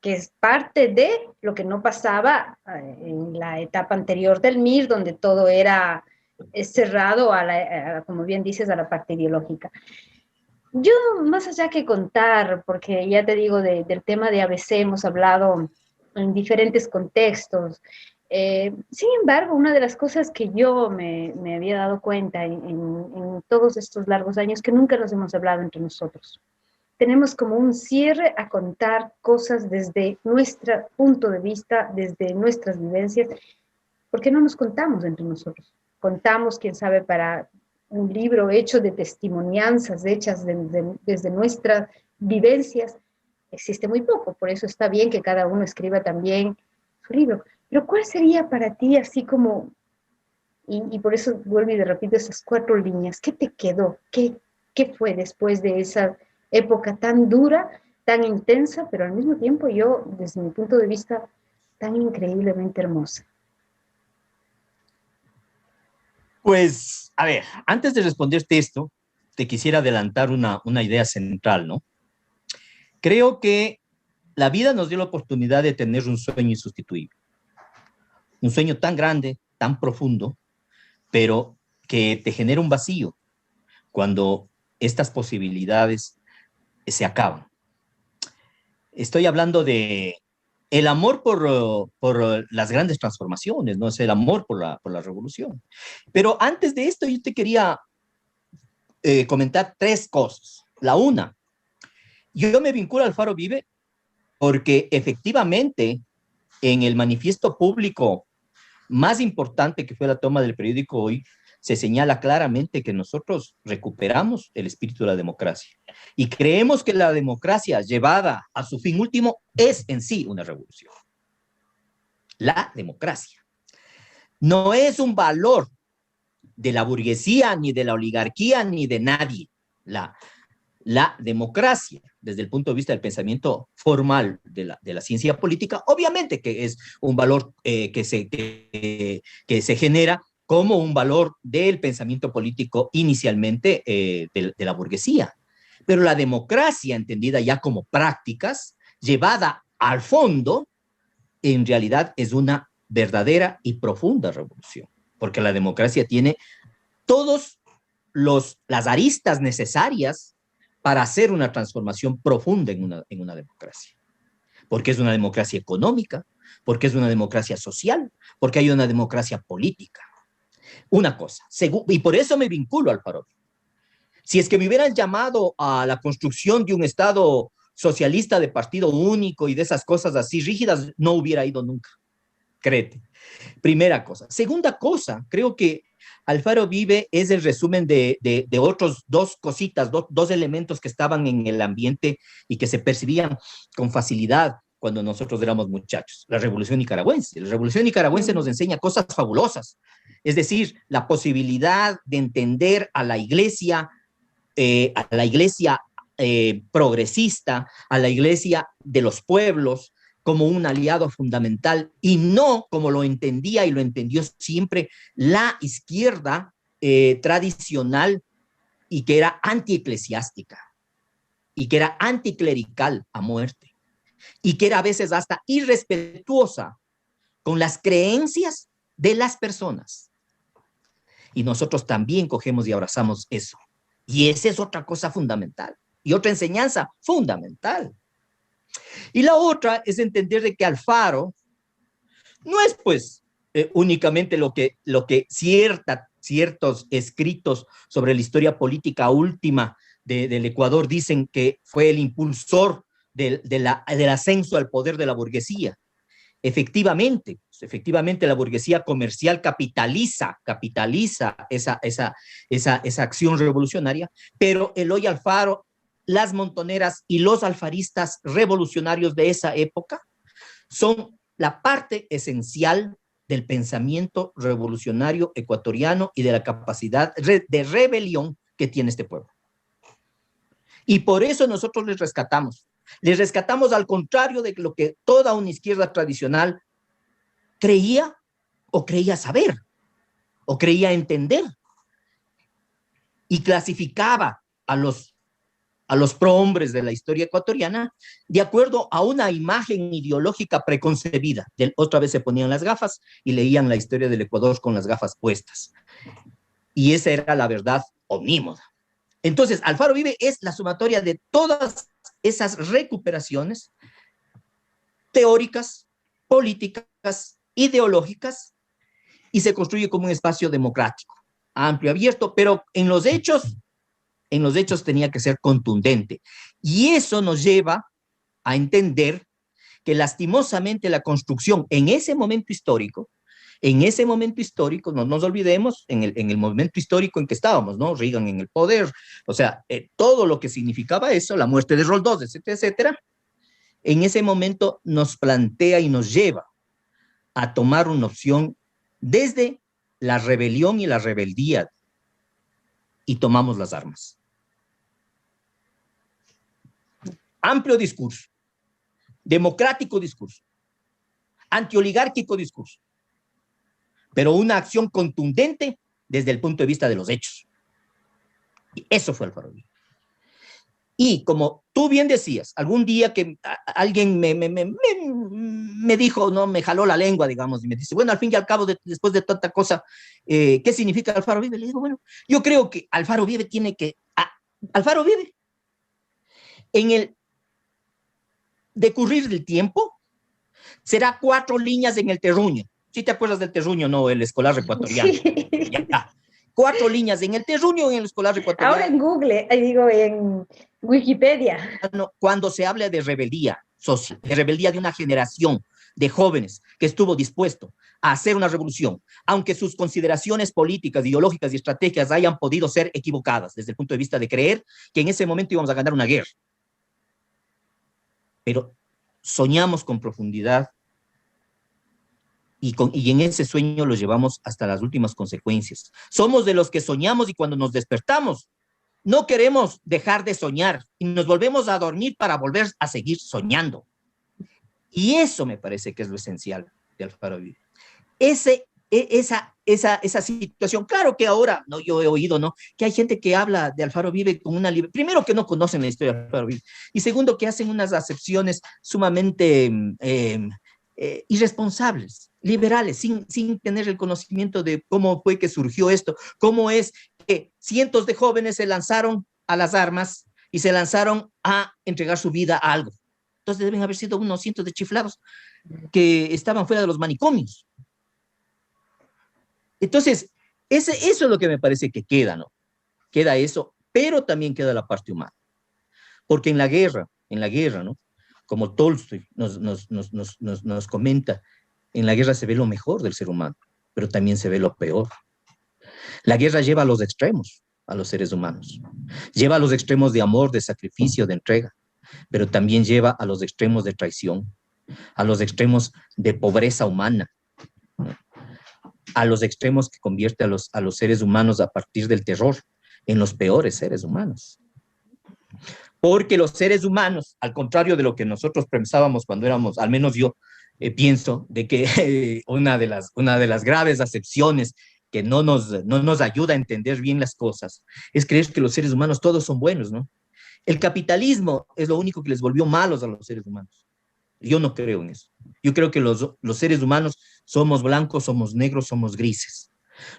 que es parte de lo que no pasaba en la etapa anterior del MIR, donde todo era cerrado como bien dices, a la parte ideológica. Yo, más allá que contar, porque ya te digo, del tema de ABC hemos hablado en diferentes contextos, sin embargo, una de las cosas que yo me había dado cuenta en todos estos largos años, que nunca nos hemos hablado entre nosotros. Tenemos como un cierre a contar cosas desde nuestro punto de vista, desde nuestras vivencias, porque no nos contamos entre nosotros. Contamos, quién sabe, para un libro hecho de testimonianzas hechas desde nuestras vivencias, existe muy poco, por eso está bien que cada uno escriba también su libro. Pero ¿cuál sería para ti así como, y por eso vuelvo y repito esas 4 líneas, ¿qué te quedó? ¿Qué fue después de esa época tan dura, tan intensa, pero al mismo tiempo yo, desde mi punto de vista, tan increíblemente hermosa? Pues, a ver, antes de responderte esto, te quisiera adelantar una idea central, ¿no? Creo que la vida nos dio la oportunidad de tener un sueño insustituible. Un sueño tan grande, tan profundo, pero que te genera un vacío cuando estas posibilidades se acaban. Estoy hablando de el amor por las grandes transformaciones, ¿no? Es el amor por la revolución. Pero antes de esto, yo te quería comentar 3 cosas. La una, yo me vinculo al Alfaro Vive porque efectivamente en el manifiesto público más importante que fue la toma del periódico Hoy, se señala claramente que nosotros recuperamos el espíritu de la democracia y creemos que la democracia llevada a su fin último es en sí una revolución. La democracia no es un valor de la burguesía, ni de la oligarquía, ni de nadie. La democracia, desde el punto de vista del pensamiento formal de la ciencia política, obviamente que es un valor que se genera como un valor del pensamiento político inicialmente de la burguesía. Pero la democracia, entendida ya como prácticas, llevada al fondo, en realidad es una verdadera y profunda revolución, porque la democracia tiene todas las aristas necesarias para hacer una transformación profunda en una democracia. Porque es una democracia económica, porque es una democracia social, porque hay una democracia política. Una cosa, y por eso me vinculo al Alfaro. Si es que me hubieran llamado a la construcción de un Estado socialista de partido único y de esas cosas así rígidas, no hubiera ido nunca. Créete. Primera cosa. Segunda cosa, creo que Alfaro Vive es el resumen de otros dos cositas, dos elementos que estaban en el ambiente y que se percibían con facilidad cuando nosotros éramos muchachos. La Revolución Nicaragüense. La Revolución Nicaragüense nos enseña cosas fabulosas. Es decir, la posibilidad de entender a la iglesia progresista, a la iglesia de los pueblos, como un aliado fundamental y no como lo entendía y lo entendió siempre la izquierda tradicional y que era antieclesiástica y que era anticlerical a muerte y que era a veces hasta irrespetuosa con las creencias de las personas. Y nosotros también cogemos y abrazamos eso. Y esa es otra cosa fundamental y otra enseñanza fundamental. Y la otra es entender de que Alfaro no es pues únicamente lo que ciertos escritos sobre la historia política última del Ecuador dicen que fue el impulsor del ascenso al poder de la burguesía. Efectivamente, la burguesía comercial capitaliza esa acción revolucionaria, pero Eloy Alfaro, las montoneras y los alfaristas revolucionarios de esa época son la parte esencial del pensamiento revolucionario ecuatoriano y de la capacidad de rebelión que tiene este pueblo. Y por eso nosotros les rescatamos. Les rescatamos al contrario de lo que toda una izquierda tradicional creía o creía saber o creía entender y clasificaba a los prohombres de la historia ecuatoriana de acuerdo a una imagen ideológica preconcebida. Otra vez se ponían las gafas y leían la historia del Ecuador con las gafas puestas. Y esa era la verdad omnímoda. Entonces, Alfaro Vive es la sumatoria de todas esas recuperaciones teóricas, políticas, ideológicas, y se construye como un espacio democrático, amplio, abierto, pero en los hechos tenía que ser contundente. Y eso nos lleva a entender que lastimosamente la construcción en ese momento histórico, no nos olvidemos, en el momento histórico en que estábamos, ¿no? Reagan en el poder, o sea, todo lo que significaba eso, la muerte de Roldós, etcétera, etcétera, en ese momento nos plantea y nos lleva a tomar una opción desde la rebelión y la rebeldía, y tomamos las armas. Amplio discurso, democrático discurso, antioligárquico discurso, pero una acción contundente desde el punto de vista de los hechos. Y eso fue Alfaro Vive. Y como tú bien decías, algún día que alguien me dijo, no, me jaló la lengua, digamos, y me dice, bueno, al fin y al cabo, después de tanta cosa, ¿qué significa Alfaro Vive? Le digo, bueno, yo creo que Alfaro Vive Alfaro Vive, en el decurrir del tiempo, será 4 líneas en el terruño. ¿Sí te acuerdas del terruño, no? El escolar ecuatoriano. Sí. Ya. 4 líneas en el terruño en el escolar ecuatoriano. Ahora en Google, en Wikipedia. Cuando se habla de rebeldía social, de rebeldía de una generación de jóvenes que estuvo dispuesto a hacer una revolución, aunque sus consideraciones políticas, ideológicas y estratégicas hayan podido ser equivocadas desde el punto de vista de creer que en ese momento íbamos a ganar una guerra. Pero soñamos con profundidad y en ese sueño lo llevamos hasta las últimas consecuencias. Somos de los que soñamos y cuando nos despertamos no queremos dejar de soñar y nos volvemos a dormir para volver a seguir soñando. Y eso me parece que es lo esencial de Alfaro Uribe. Esa situación, claro que ahora, no, yo he oído, ¿no?, que hay gente que habla de Alfaro Uribe con una primero que no conocen la historia de Alfaro Uribe, y segundo que hacen unas acepciones sumamente irresponsables, liberales, sin tener el conocimiento de cómo fue que surgió esto, cómo es que cientos de jóvenes se lanzaron a las armas y se lanzaron a entregar su vida a algo. Entonces deben haber sido unos cientos de chiflados que estaban fuera de los manicomios. Entonces, eso es lo que me parece que queda, ¿no? Queda eso, pero también queda la parte humana. Porque en la guerra, ¿no?, como Tolstoy nos comenta, en la guerra se ve lo mejor del ser humano, pero también se ve lo peor. La guerra lleva a los extremos a los seres humanos. Lleva a los extremos de amor, de sacrificio, de entrega, pero también lleva a los extremos de traición, a los extremos de pobreza humana, ¿no?, a los extremos que convierte a los seres humanos a partir del terror en los peores seres humanos. Porque los seres humanos, al contrario de lo que nosotros pensábamos cuando éramos, al menos yo pienso, de que una de las graves acepciones que no nos ayuda a entender bien las cosas es creer que los seres humanos todos son buenos, ¿no? El capitalismo es lo único que les volvió malos a los seres humanos. Yo no creo en eso. Yo creo que los seres humanos somos blancos, somos negros, somos grises.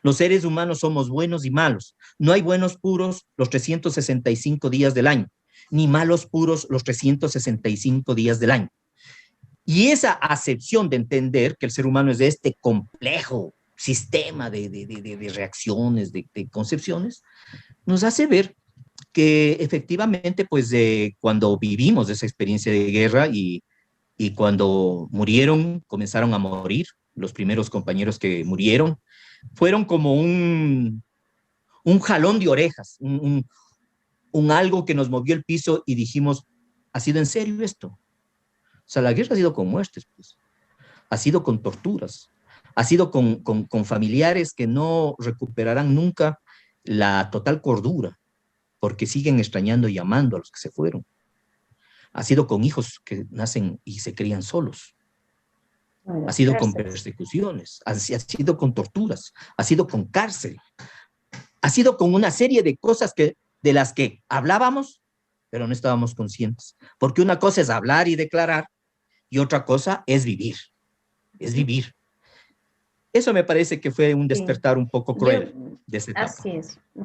Los seres humanos somos buenos y malos. No hay buenos puros los 365 días del año, ni malos puros los 365 días del año. Y esa acepción de entender que el ser humano es de este complejo sistema de reacciones, de concepciones, nos hace ver que efectivamente, pues, cuando vivimos esa experiencia de guerra y cuando comenzaron a morir, los primeros compañeros que murieron, fueron como un jalón de orejas, un algo que nos movió el piso y dijimos, ¿ha sido en serio esto? O sea, la guerra ha sido con muertes, pues. Ha sido con torturas, ha sido con familiares que no recuperarán nunca la total cordura, porque siguen extrañando y amando a los que se fueron. Ha sido con hijos que nacen y se crían solos. Ha sido con persecuciones, ha sido con torturas, ha sido con cárcel, ha sido con una serie de cosas de las que hablábamos, pero no estábamos conscientes. Porque una cosa es hablar y declarar, y otra cosa es vivir. Es vivir. Eso me parece que fue un despertar un poco cruel de esa etapa. Así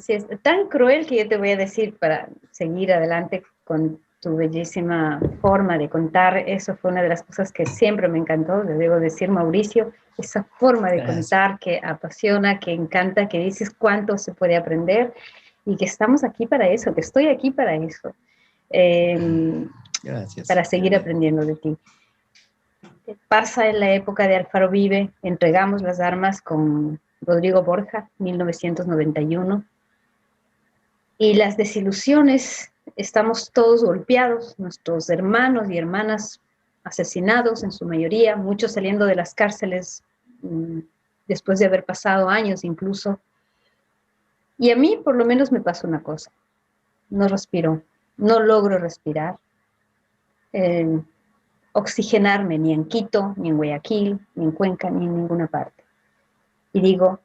es. Tan cruel que yo te voy a decir para seguir adelante con tu bellísima forma de contar. Eso fue una de las cosas que siempre me encantó, le debo decir, Mauricio, esa forma de contar que apasiona, que encanta, que dices cuánto se puede aprender y que estamos aquí para eso, que estoy aquí para eso. Gracias. Para seguir aprendiendo de ti. Pasa en la época de Alfaro Uribe, entregamos las armas con Rodrigo Borja, 1991, y las desilusiones, estamos todos golpeados, nuestros hermanos y hermanas asesinados en su mayoría, muchos saliendo de las cárceles después de haber pasado años incluso. Y a mí por lo menos me pasó una cosa, no respiro, no logro respirar, oxigenarme ni en Quito, ni en Guayaquil, ni en Cuenca, ni en ninguna parte. Y digo,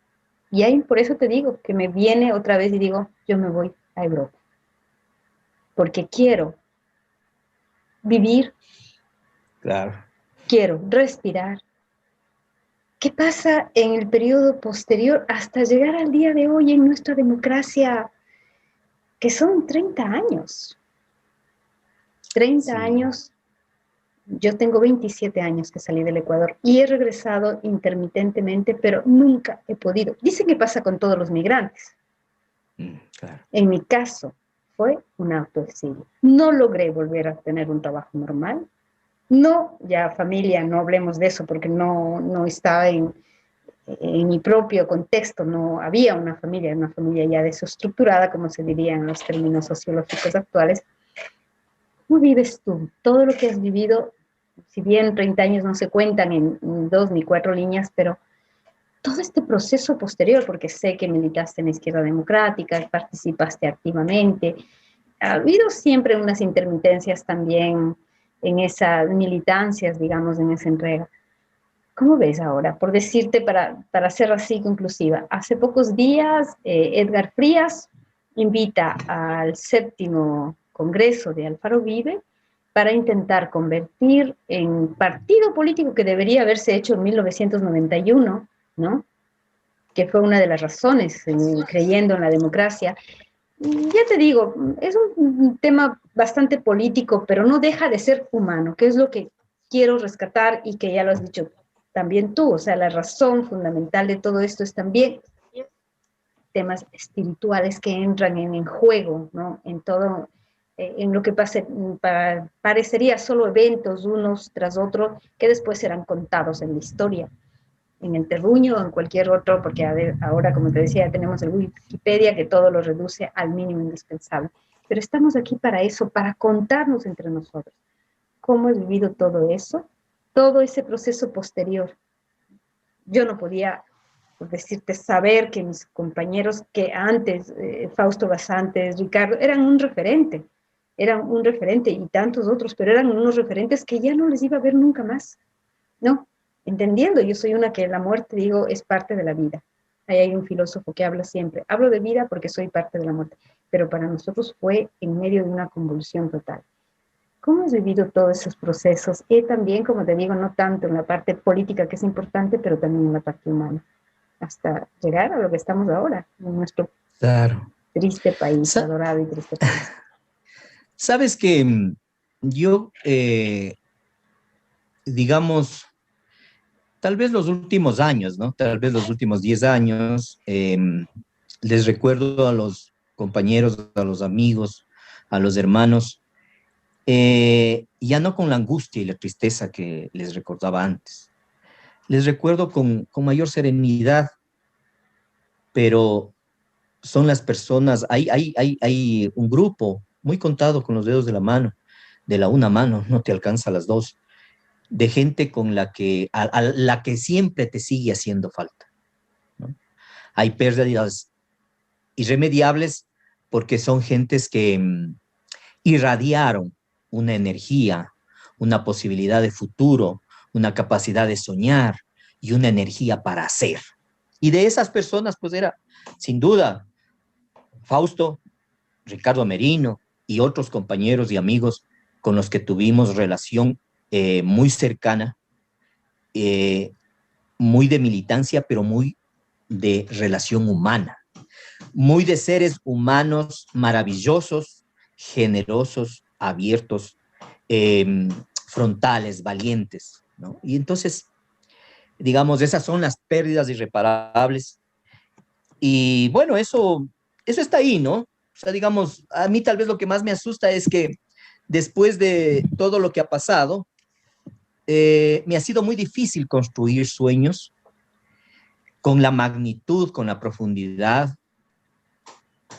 y ahí por eso te digo, que me viene otra vez y digo, yo me voy a Europa. Porque quiero vivir, claro, quiero respirar. ¿Qué pasa en el periodo posterior hasta llegar al día de hoy en nuestra democracia? Que son 30 años. 30 años. Yo tengo 27 años que salí del Ecuador y he regresado intermitentemente, pero nunca he podido. Dicen que pasa con todos los migrantes. Claro. En mi caso, fue un autoexilio. No logré volver a tener un trabajo normal. No, ya familia, no hablemos de eso porque no está en en mi propio contexto no había una familia ya desestructurada, como se diría en los términos sociológicos actuales. ¿Cómo vives tú todo lo que has vivido? Si bien 30 años no se cuentan en 2 ni 4 líneas, pero todo este proceso posterior, porque sé que militaste en la Izquierda Democrática, participaste activamente, ha habido siempre unas intermitencias también en esas militancias, digamos, en esa entrega. ¿Cómo ves ahora? Por decirte, para ser así conclusiva, hace pocos días Edgar Frías invita al 7º Congreso de Alfaro Vive para intentar convertir en partido político que debería haberse hecho en 1991, ¿no? Que fue una de las razones creyendo en la democracia. Ya te digo, es un tema bastante político, pero no deja de ser humano, que es lo que quiero rescatar y que ya lo has dicho también tú. O sea, la razón fundamental de todo esto es también temas espirituales que entran en juego, ¿no? En todo, en lo que parecería solo eventos unos tras otros que después serán contados en la historia, en el terruño o en cualquier otro, porque ahora, como te decía, tenemos el Wikipedia que todo lo reduce al mínimo indispensable. Pero estamos aquí para eso, para contarnos entre nosotros cómo he vivido todo eso, todo ese proceso posterior. Yo no podía, por decirte, saber que mis compañeros que antes, Fausto Basantes, Ricardo, eran un referente y tantos otros, pero eran unos referentes que ya no les iba a ver nunca más, ¿no? Entendiendo, yo soy una que la muerte, digo, es parte de la vida. Ahí hay un filósofo que habla siempre, hablo de vida porque soy parte de la muerte, pero para nosotros fue en medio de una convulsión total. ¿Cómo has vivido todos esos procesos? Y también, como te digo, no tanto en la parte política, que es importante, pero también en la parte humana, hasta llegar a lo que estamos ahora, en nuestro Claro. triste país, adorado y triste país. Sabes que yo, digamos, tal vez los últimos años, ¿no? Tal vez los últimos 10 años, les recuerdo a los compañeros, a los amigos, a los hermanos, ya no con la angustia y la tristeza que les recordaba antes. Les recuerdo con mayor serenidad, pero son las personas, hay un grupo muy contado con los dedos de la mano, de la una mano, no te alcanza las dos, de gente con a la que siempre te sigue haciendo falta, ¿no? Hay pérdidas irremediables porque son gentes que irradiaron una energía, una posibilidad de futuro, una capacidad de soñar y una energía para hacer. Y de esas personas, pues era, sin duda, Fausto, Ricardo Merino y otros compañeros y amigos con los que tuvimos relación muy cercana, muy de militancia, pero muy de relación humana, muy de seres humanos maravillosos, generosos, abiertos, frontales, valientes, ¿no? Y entonces, digamos, esas son las pérdidas irreparables. Y bueno, eso está ahí, ¿no? O sea, digamos, a mí tal vez lo que más me asusta es que después de todo lo que ha pasado, me ha sido muy difícil construir sueños con la magnitud, con la profundidad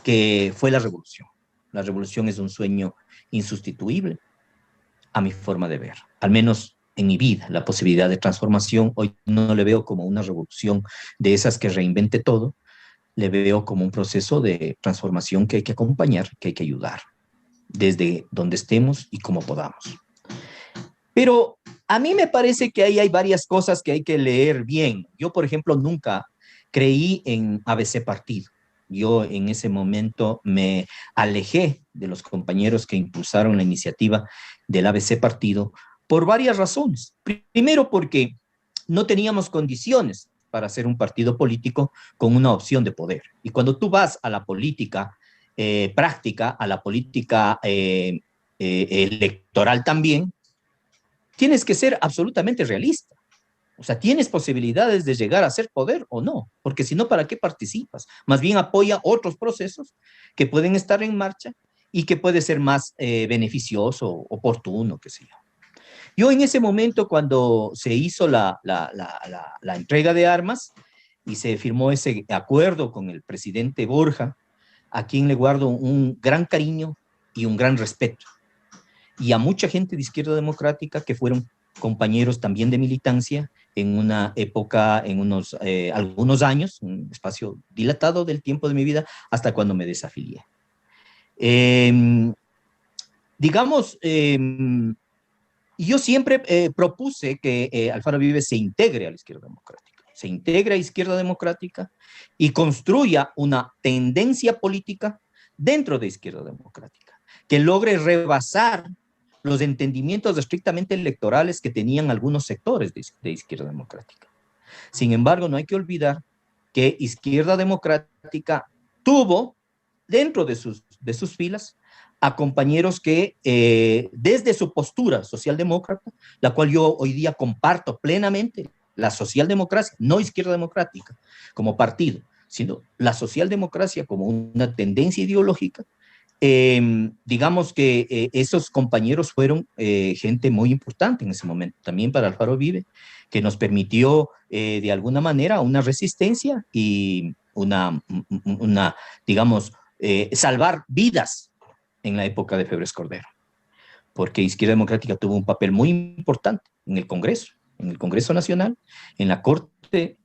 que fue la revolución. La revolución es un sueño insustituible a mi forma de ver, al menos en mi vida, la posibilidad de transformación. Hoy no le veo como una revolución de esas que reinvente todo, le veo como un proceso de transformación que hay que acompañar, que hay que ayudar, desde donde estemos y como podamos. Pero a mí me parece que ahí hay varias cosas que hay que leer bien. Yo, por ejemplo, nunca creí en ABC Partido. Yo en ese momento me alejé de los compañeros que impulsaron la iniciativa del ABC Partido por varias razones. Primero, porque no teníamos condiciones para hacer un partido político con una opción de poder. Y cuando tú vas a la política práctica, a la política electoral también, tienes que ser absolutamente realista. O sea, tienes posibilidades de llegar a ser poder o no, porque si no, ¿para qué participas? Más bien apoya otros procesos que pueden estar en marcha y que puede ser más beneficioso, oportuno, qué sé yo. Yo en ese momento, cuando se hizo la entrega de armas, y se firmó ese acuerdo con el presidente Borja, a quien le guardo un gran cariño y un gran respeto. Y a mucha gente de Izquierda Democrática que fueron compañeros también de militancia en una época, en algunos años, un espacio dilatado del tiempo de mi vida, hasta cuando me desafilié. Digamos, yo siempre propuse que Alfaro Vives se integre a la Izquierda Democrática, se integre a Izquierda Democrática y construya una tendencia política dentro de Izquierda Democrática, que logre rebasar los entendimientos estrictamente electorales que tenían algunos sectores de Izquierda Democrática. Sin embargo, no hay que olvidar que Izquierda Democrática tuvo dentro de sus filas a compañeros que desde su postura socialdemócrata, la cual yo hoy día comparto plenamente, la socialdemocracia, no Izquierda Democrática como partido, sino la socialdemocracia como una tendencia ideológica, digamos que esos compañeros fueron gente muy importante en ese momento, también para Alfaro Vive, que nos permitió de alguna manera una resistencia y digamos, salvar vidas en la época de Febres Cordero, porque Izquierda Democrática tuvo un papel muy importante en el Congreso Nacional, en la Corte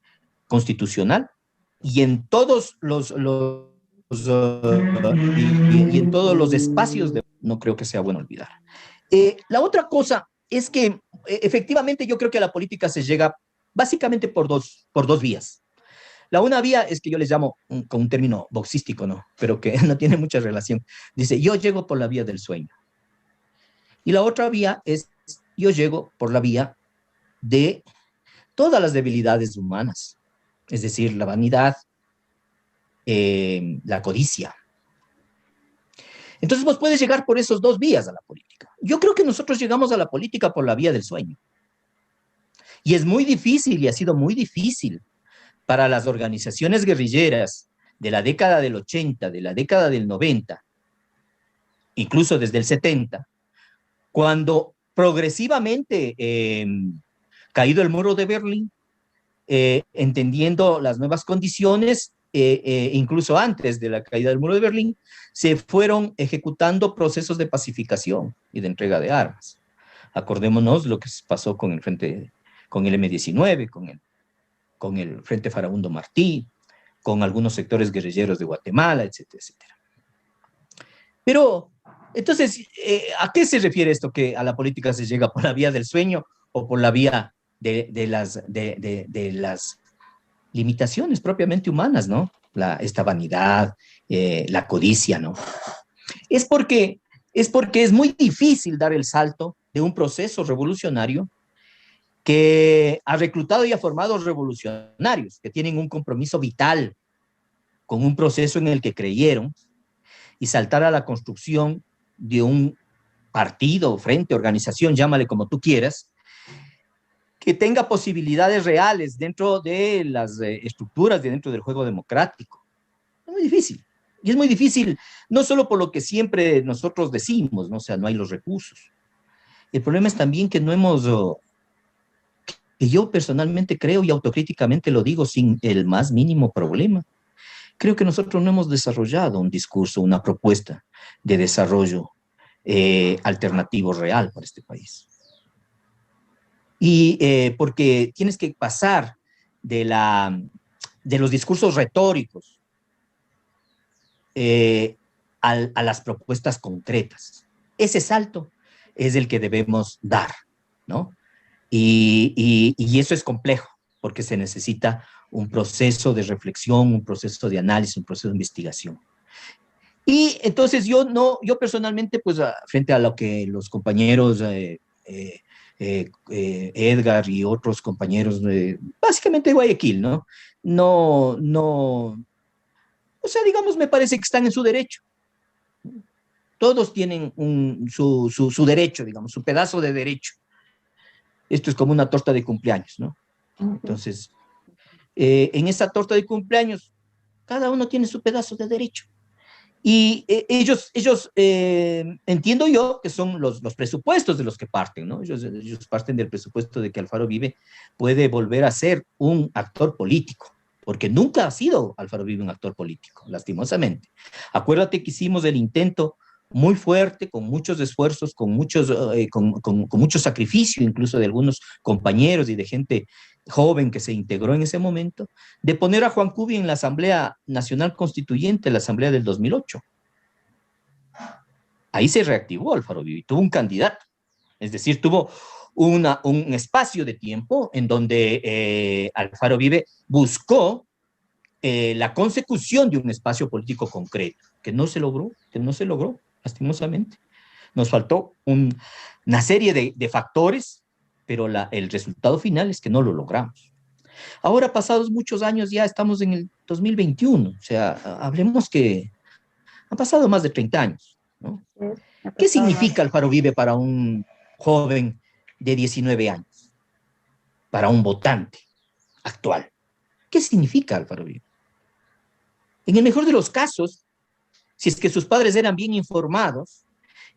Constitucional y en todos y en todos los espacios, no creo que sea bueno olvidar. La otra cosa es que efectivamente yo creo que a la política se llega básicamente por dos vías. La una vía es que yo les llamo con un término boxístico, ¿no? Pero que no tiene mucha relación. Dice, yo llego por la vía del sueño. Y la otra vía es, yo llego por la vía de todas las debilidades humanas. Es decir, la vanidad, la codicia. Entonces vos puedes llegar por esas dos vías a la política. Yo creo que nosotros llegamos a la política por la vía del sueño. Y es muy difícil, y ha sido muy difícil para las organizaciones guerrilleras de la década del 80, de la década del 90, incluso desde el 70, cuando progresivamente, caído el muro de Berlín, entendiendo las nuevas condiciones, incluso antes de la caída del muro de Berlín, se fueron ejecutando procesos de pacificación y de entrega de armas. Acordémonos lo que pasó con el frente, con el M-19, con el Frente Farabundo Martí, con algunos sectores guerrilleros de Guatemala, etcétera, etcétera. Pero, entonces, ¿a qué se refiere esto que a la política se llega por la vía del sueño o por la vía de las limitaciones propiamente humanas, ¿no? Esta vanidad, la codicia, ¿no? Es porque es muy difícil dar el salto de un proceso revolucionario que ha reclutado y ha formado revolucionarios que tienen un compromiso vital con un proceso en el que creyeron y saltar a la construcción de un partido, frente, organización, llámale como tú quieras, que tenga posibilidades reales dentro de las estructuras de dentro del juego democrático. Es muy difícil. Y es muy difícil no solo por lo que siempre nosotros decimos, ¿no? O sea, no hay los recursos. El problema es también que no hemos... que yo personalmente creo y autocríticamente lo digo sin el más mínimo problema. Creo que nosotros no hemos desarrollado un discurso, una propuesta de desarrollo alternativo real para este país. Y porque tienes que pasar de los discursos retóricos a las propuestas concretas. Ese salto es el que debemos dar, ¿no? Y eso es complejo, porque se necesita un proceso de reflexión, un proceso de análisis, un proceso de investigación. Y entonces yo personalmente, pues frente a lo que los compañeros Edgar y otros compañeros, básicamente de Guayaquil, ¿no? O sea, digamos, me parece que están en su derecho. Todos tienen su derecho, digamos, su pedazo de derecho. Esto es como una torta de cumpleaños, ¿no? Entonces, en esa torta de cumpleaños, cada uno tiene su pedazo de derecho. Y ellos entiendo yo que son los presupuestos de los que parten, ¿no? Ellos parten del presupuesto de que Alfaro Vive puede volver a ser un actor político, porque nunca ha sido Alfaro Uribe un actor político, lastimosamente. Acuérdate que hicimos el intento muy fuerte, con muchos esfuerzos, con mucho sacrificio, incluso de algunos compañeros y de gente joven que se integró en ese momento, de poner a Juan Cubi en la Asamblea Nacional Constituyente, la Asamblea del 2008. Ahí se reactivó Alfaro Uribe, tuvo un candidato, es decir, tuvo un espacio de tiempo en donde Alfaro Uribe buscó la consecución de un espacio político concreto, que no se logró, lastimosamente. Nos faltó una serie de factores, pero el resultado final es que no lo logramos. Ahora, pasados muchos años, ya estamos en el 2021, o sea, hablemos que han pasado más de 30 años, ¿no? ¿Qué significa Alfaro Uribe para un joven de 19 años? Para un votante actual. ¿Qué significa Alfaro Uribe? En el mejor de los casos, si es que sus padres eran bien informados,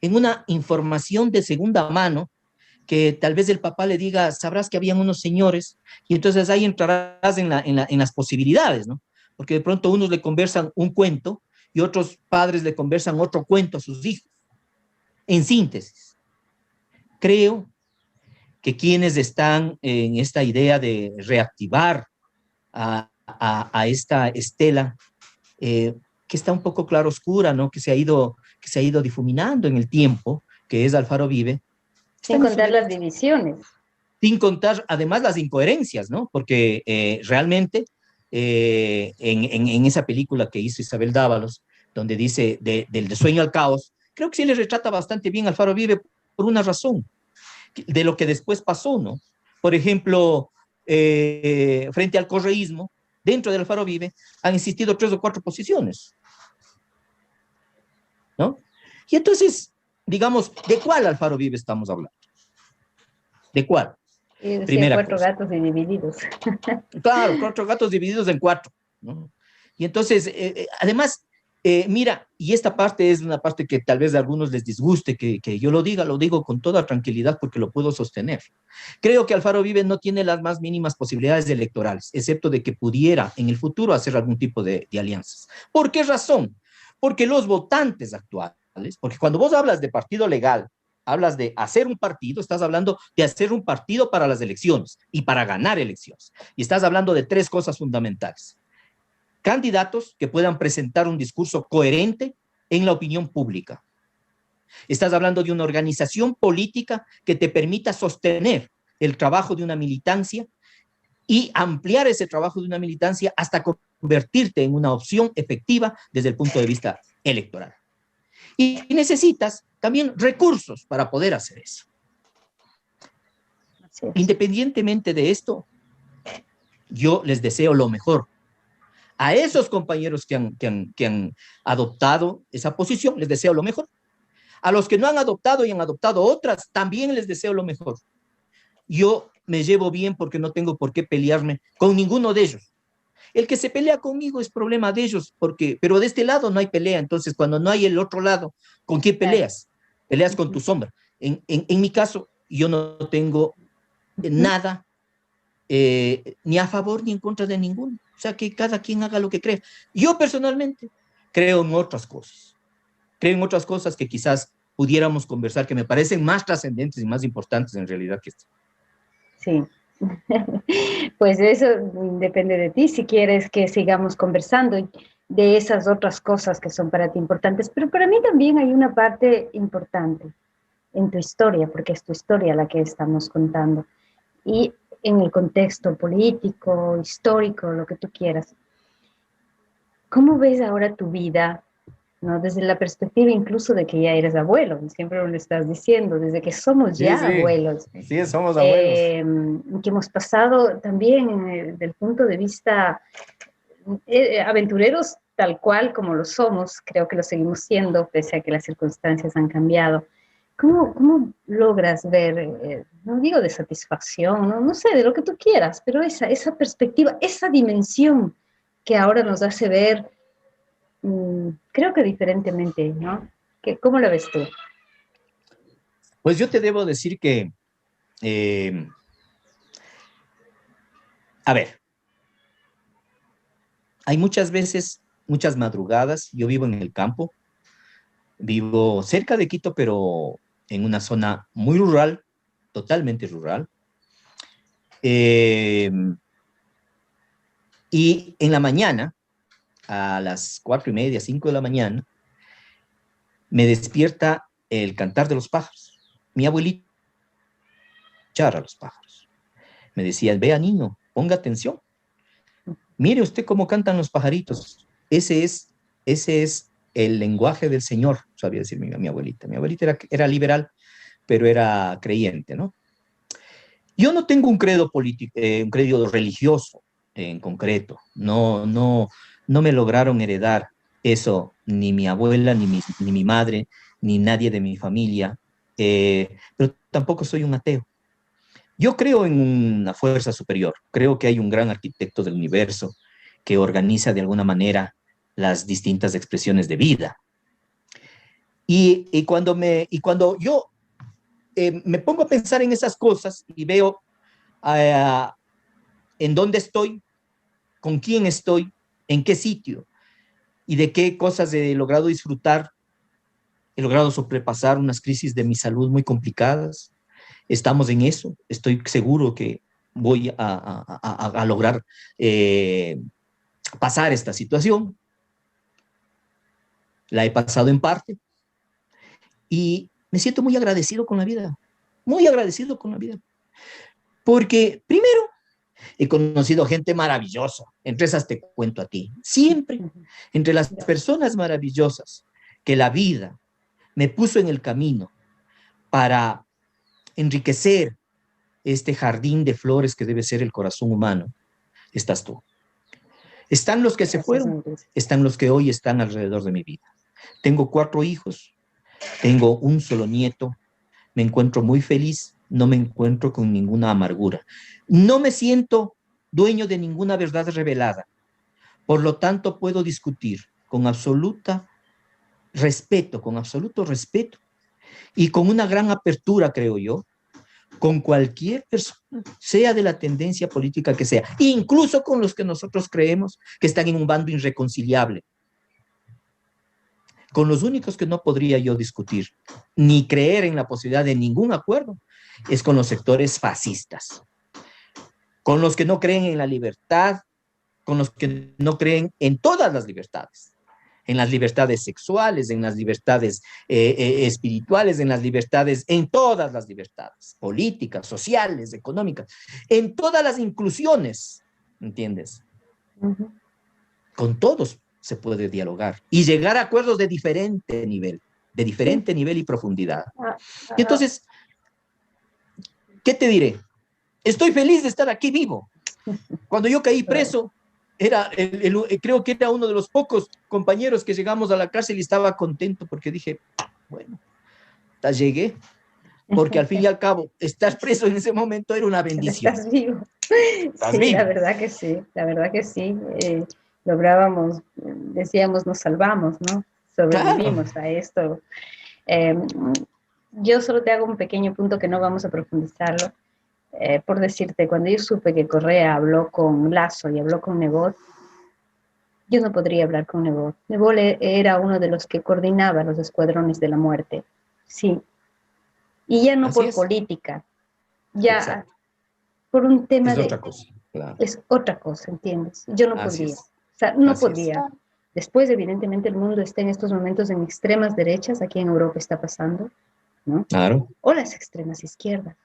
en una información de segunda mano, que tal vez el papá le diga, sabrás que habían unos señores, y entonces ahí entrarás en las posibilidades, ¿no? Porque de pronto unos le conversan un cuento y otros padres le conversan otro cuento a sus hijos. En síntesis, creo que quienes están en esta idea de reactivar a esta estela, que está un poco claroscura, ¿no? Que se ha ido difuminando en el tiempo, que es Alfaro Uribe. Sin contar las divisiones. Sin contar, además, las incoherencias, ¿no? Porque realmente en esa película que hizo Isabel Dávalos, donde dice del sueño al caos, creo que sí le retrata bastante bien Alfaro Uribe por una razón, de lo que después pasó, ¿no? Por ejemplo, frente al correísmo, dentro del Alfaro Uribe han existido 3 o 4 posiciones, ¿no? Y entonces, digamos, ¿de cuál Alfaro Uribe estamos hablando? ¿De cuál? Y decía Primera 4 cosa. gatos y divididos. Claro, 4 gatos divididos en 4, ¿no? Y entonces, además, mira, y esta parte es una parte que tal vez a algunos les disguste que yo lo digo con toda tranquilidad porque lo puedo sostener. Creo que Alfaro Uribe no tiene las más mínimas posibilidades electorales, excepto de que pudiera en el futuro hacer algún tipo de alianzas. ¿Por qué razón? Porque los votantes actuales, porque cuando vos hablas de partido legal, hablas de hacer un partido, estás hablando de hacer un partido para las elecciones y para ganar elecciones. Y estás hablando de 3 cosas fundamentales. Candidatos que puedan presentar un discurso coherente en la opinión pública. Estás hablando de una organización política que te permita sostener el trabajo de una militancia y ampliar ese trabajo de una militancia hasta convertirte en una opción efectiva desde el punto de vista electoral. Y necesitas también recursos para poder hacer eso. Independientemente de esto, yo les deseo lo mejor. A esos compañeros que han adoptado esa posición, les deseo lo mejor. A los que no han adoptado y han adoptado otras, también les deseo lo mejor. Yo me llevo bien porque no tengo por qué pelearme con ninguno de ellos. El que se pelea conmigo es problema de ellos, pero de este lado no hay pelea. Entonces, cuando no hay el otro lado, ¿con quién peleas? Peleas con tu sombra. En mi caso, yo no tengo nada ni a favor ni en contra de ninguno. O sea, que cada quien haga lo que cree. Yo personalmente creo en otras cosas. Creo en otras cosas que quizás pudiéramos conversar, que me parecen más trascendentes y más importantes en realidad que esto. Sí. Pues eso depende de ti, si quieres que sigamos conversando de esas otras cosas que son para ti importantes. Pero para mí también hay una parte importante en tu historia, porque es tu historia la que estamos contando. Y en el contexto político, histórico, lo que tú quieras. ¿Cómo ves ahora tu vida, ¿no? Desde la perspectiva incluso de que ya eres abuelo, siempre lo estás diciendo, desde que somos ya abuelos. Sí, somos abuelos. Que hemos pasado también desde el punto de vista aventureros tal cual como lo somos, creo que lo seguimos siendo, pese a que las circunstancias han cambiado. ¿Cómo logras ver, no digo de satisfacción, no sé, de lo que tú quieras, pero esa perspectiva, esa dimensión que ahora nos hace ver, creo que diferentemente, ¿no? ¿Cómo la ves tú? Pues yo te debo decir que, a ver, hay muchas veces, muchas madrugadas, yo vivo en el campo, vivo cerca de Quito, pero en una zona muy rural, totalmente rural. Eh, y en la mañana, a las 4:30, 5 de la mañana, me despierta el cantar de los pájaros. Mi abuelita escuchaba a los pájaros. Me decía, vea niño, ponga atención. Mire usted cómo cantan los pajaritos. Ese es el lenguaje del Señor, sabía decir mi abuelita. Mi abuelita era liberal, pero era creyente, ¿no? Yo no tengo un credo político, un credo religioso en concreto. No me lograron heredar eso ni mi abuela, ni mi madre, ni nadie de mi familia. Pero tampoco soy un ateo. Yo creo en una fuerza superior. Creo que hay un gran arquitecto del universo que organiza de alguna manera las distintas expresiones de vida. Y cuando yo me pongo a pensar en esas cosas y veo uh, en dónde estoy, con quién estoy, en qué sitio y de qué cosas he logrado disfrutar, he logrado sobrepasar unas crisis de mi salud muy complicadas. Estamos en eso. Estoy seguro que voy a lograr pasar esta situación. La he pasado en parte y me siento muy agradecido con la vida, muy agradecido con la vida. Porque primero he conocido gente maravillosa, entre esas te cuento a ti, siempre entre las personas maravillosas que la vida me puso en el camino para enriquecer este jardín de flores que debe ser el corazón humano, estás tú. Están los que se fueron, están los que hoy están alrededor de mi vida. Tengo 4 hijos, tengo un solo nieto, me encuentro muy feliz, no me encuentro con ninguna amargura. No me siento dueño de ninguna verdad revelada. Por lo tanto, puedo discutir con absoluto respeto y con una gran apertura, creo yo, con cualquier persona, sea de la tendencia política que sea, incluso con los que nosotros creemos que están en un bando irreconciliable. Con los únicos que no podría yo discutir, ni creer en la posibilidad de ningún acuerdo, es con los sectores fascistas, con los que no creen en la libertad, con los que no creen en todas las libertades, en las libertades sexuales, en las libertades espirituales, en todas las libertades, políticas, sociales, económicas, en todas las inclusiones, ¿entiendes? Uh-huh. Con todos se puede dialogar y llegar a acuerdos de diferente nivel y profundidad. Y entonces, ¿qué te diré? Estoy feliz de estar aquí vivo. Cuando yo caí preso, creo que era uno de los pocos compañeros que llegamos a la cárcel y estaba contento porque dije, bueno, hasta llegué, porque al fin y al cabo, estar preso en ese momento era una bendición. Estás vivo. Sí, vivo. La verdad que sí. Lográbamos, decíamos, nos salvamos, ¿no? Sobrevivimos a esto. Yo solo te hago un pequeño punto que no vamos a profundizarlo. Por decirte, cuando yo supe que Correa habló con Lasso y habló con Nebot, yo no podría hablar con Nebot. Nebot era uno de los que coordinaba los escuadrones de la muerte, sí. Y ya no así por es. Política, ya exacto. Por un tema de... Claro. Es otra cosa, ¿entiendes? Yo no así podría. Es. O sea, no así podría. Es. Después, evidentemente, el mundo está en estos momentos en extremas derechas, aquí en Europa está pasando, ¿no? Claro. O las extremas izquierdas,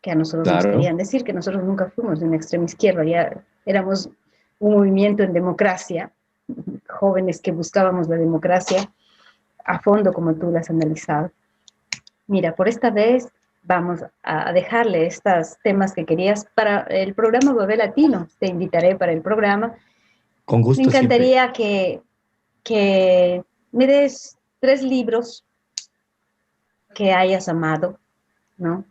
que a nosotros nos querían decir que nosotros nunca fuimos de una extrema izquierda, ya éramos un movimiento en democracia, jóvenes que buscábamos la democracia a fondo, como tú la has analizado. Mira, por esta vez vamos a dejarle estos temas que querías para el programa Bebé Latino. Te invitaré para el programa. Con gusto. Me encantaría que me des 3 libros que hayas amado, ¿no?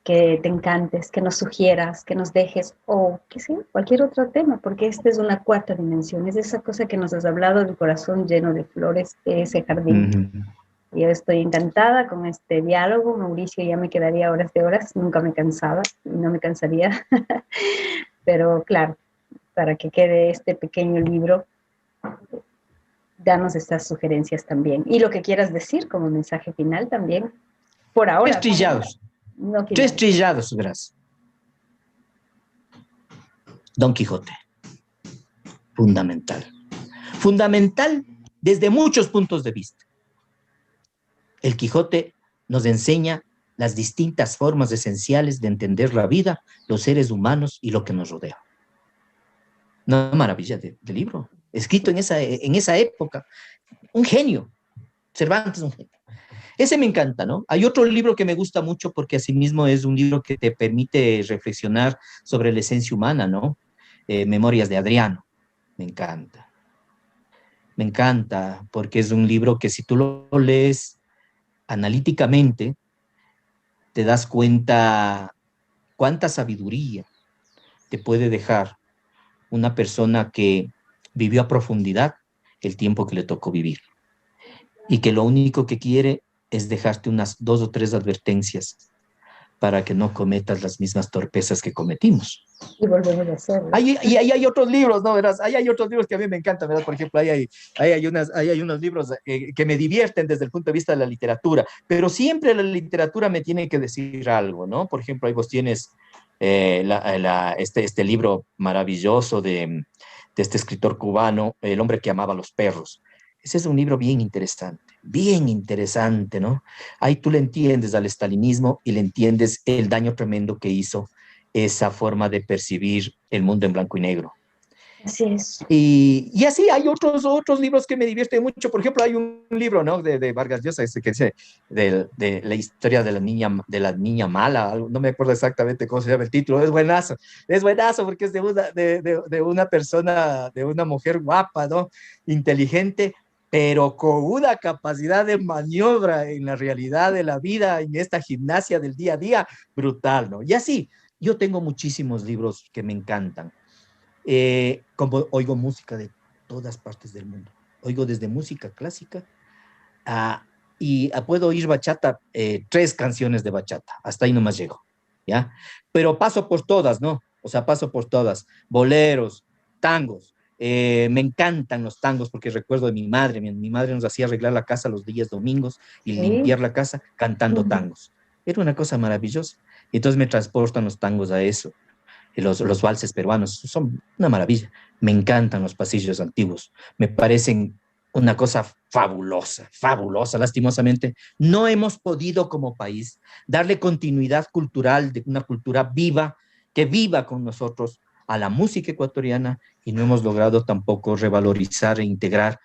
Que te encantes, que nos sugieras, que nos dejes, o que sea, cualquier otro tema, porque esta es una 4ª dimensión, es esa cosa que nos has hablado del corazón lleno de flores, ese jardín. Uh-huh. Yo estoy encantada con este diálogo, Mauricio, ya me quedaría horas de horas, nunca me cansaba, y no me cansaría, pero claro, para que quede este pequeño libro, danos estas sugerencias también. Y lo que quieras decir como mensaje final también, por ahora. Tres trillados. No Tres trillados, verás. Don Quijote. Fundamental. Fundamental desde muchos puntos de vista. El Quijote nos enseña las distintas formas esenciales de entender la vida, los seres humanos y lo que nos rodea. Una maravilla de libro, escrito en esa época. Un genio. Cervantes, un genio. Ese me encanta, ¿no? Hay otro libro que me gusta mucho porque asimismo es un libro que te permite reflexionar sobre la esencia humana, ¿no? Memorias de Adriano. Me encanta. Me encanta porque es un libro que si tú lo lees analíticamente, te das cuenta cuánta sabiduría te puede dejar una persona que vivió a profundidad el tiempo que le tocó vivir y que lo único que quiere es dejarte unas 2 o 3 advertencias para que no cometas las mismas torpezas que cometimos. Y volvemos a hacerlo. Hay otros libros, ¿no? ¿Verás? Hay otros libros que a mí me encantan, ¿verdad? Por ejemplo, hay unos libros que me divierten desde el punto de vista de la literatura, pero siempre la literatura me tiene que decir algo, ¿no? Por ejemplo, ahí vos tienes este libro maravilloso de este escritor cubano, El hombre que amaba a los perros. Ese es un libro bien interesante, ¿no? Ahí tú le entiendes al estalinismo y le entiendes el daño tremendo que hizo esa forma de percibir el mundo en blanco y negro. Así es. Y así hay otros libros que me divierten mucho. Por ejemplo, hay un libro, ¿no? de Vargas Llosa que dice de la historia de la niña mala. No me acuerdo exactamente cómo se llama el título. Es buenazo porque es de una persona, de una mujer guapa, ¿no? Inteligente, pero con una capacidad de maniobra en la realidad de la vida, en esta gimnasia del día a día, brutal, ¿no? Y así, yo tengo muchísimos libros que me encantan. Como oigo música de todas partes del mundo. Oigo desde música clásica y puedo oír bachata, 3 canciones de bachata. Hasta ahí nomás llego, ¿ya? Pero paso por todas, ¿no? O sea, paso por todas. Boleros, tangos. Me encantan los tangos porque recuerdo de mi madre. Mi madre nos hacía arreglar la casa los días domingos y limpiar la casa cantando tangos. Era una cosa maravillosa. Y entonces me transportan los tangos a eso. Los valses peruanos son una maravilla. Me encantan los pasillos antiguos. Me parecen una cosa fabulosa. Lastimosamente, no hemos podido como país darle continuidad cultural de una cultura viva, que viva con nosotros a la música ecuatoriana y no hemos logrado tampoco revalorizar e integrar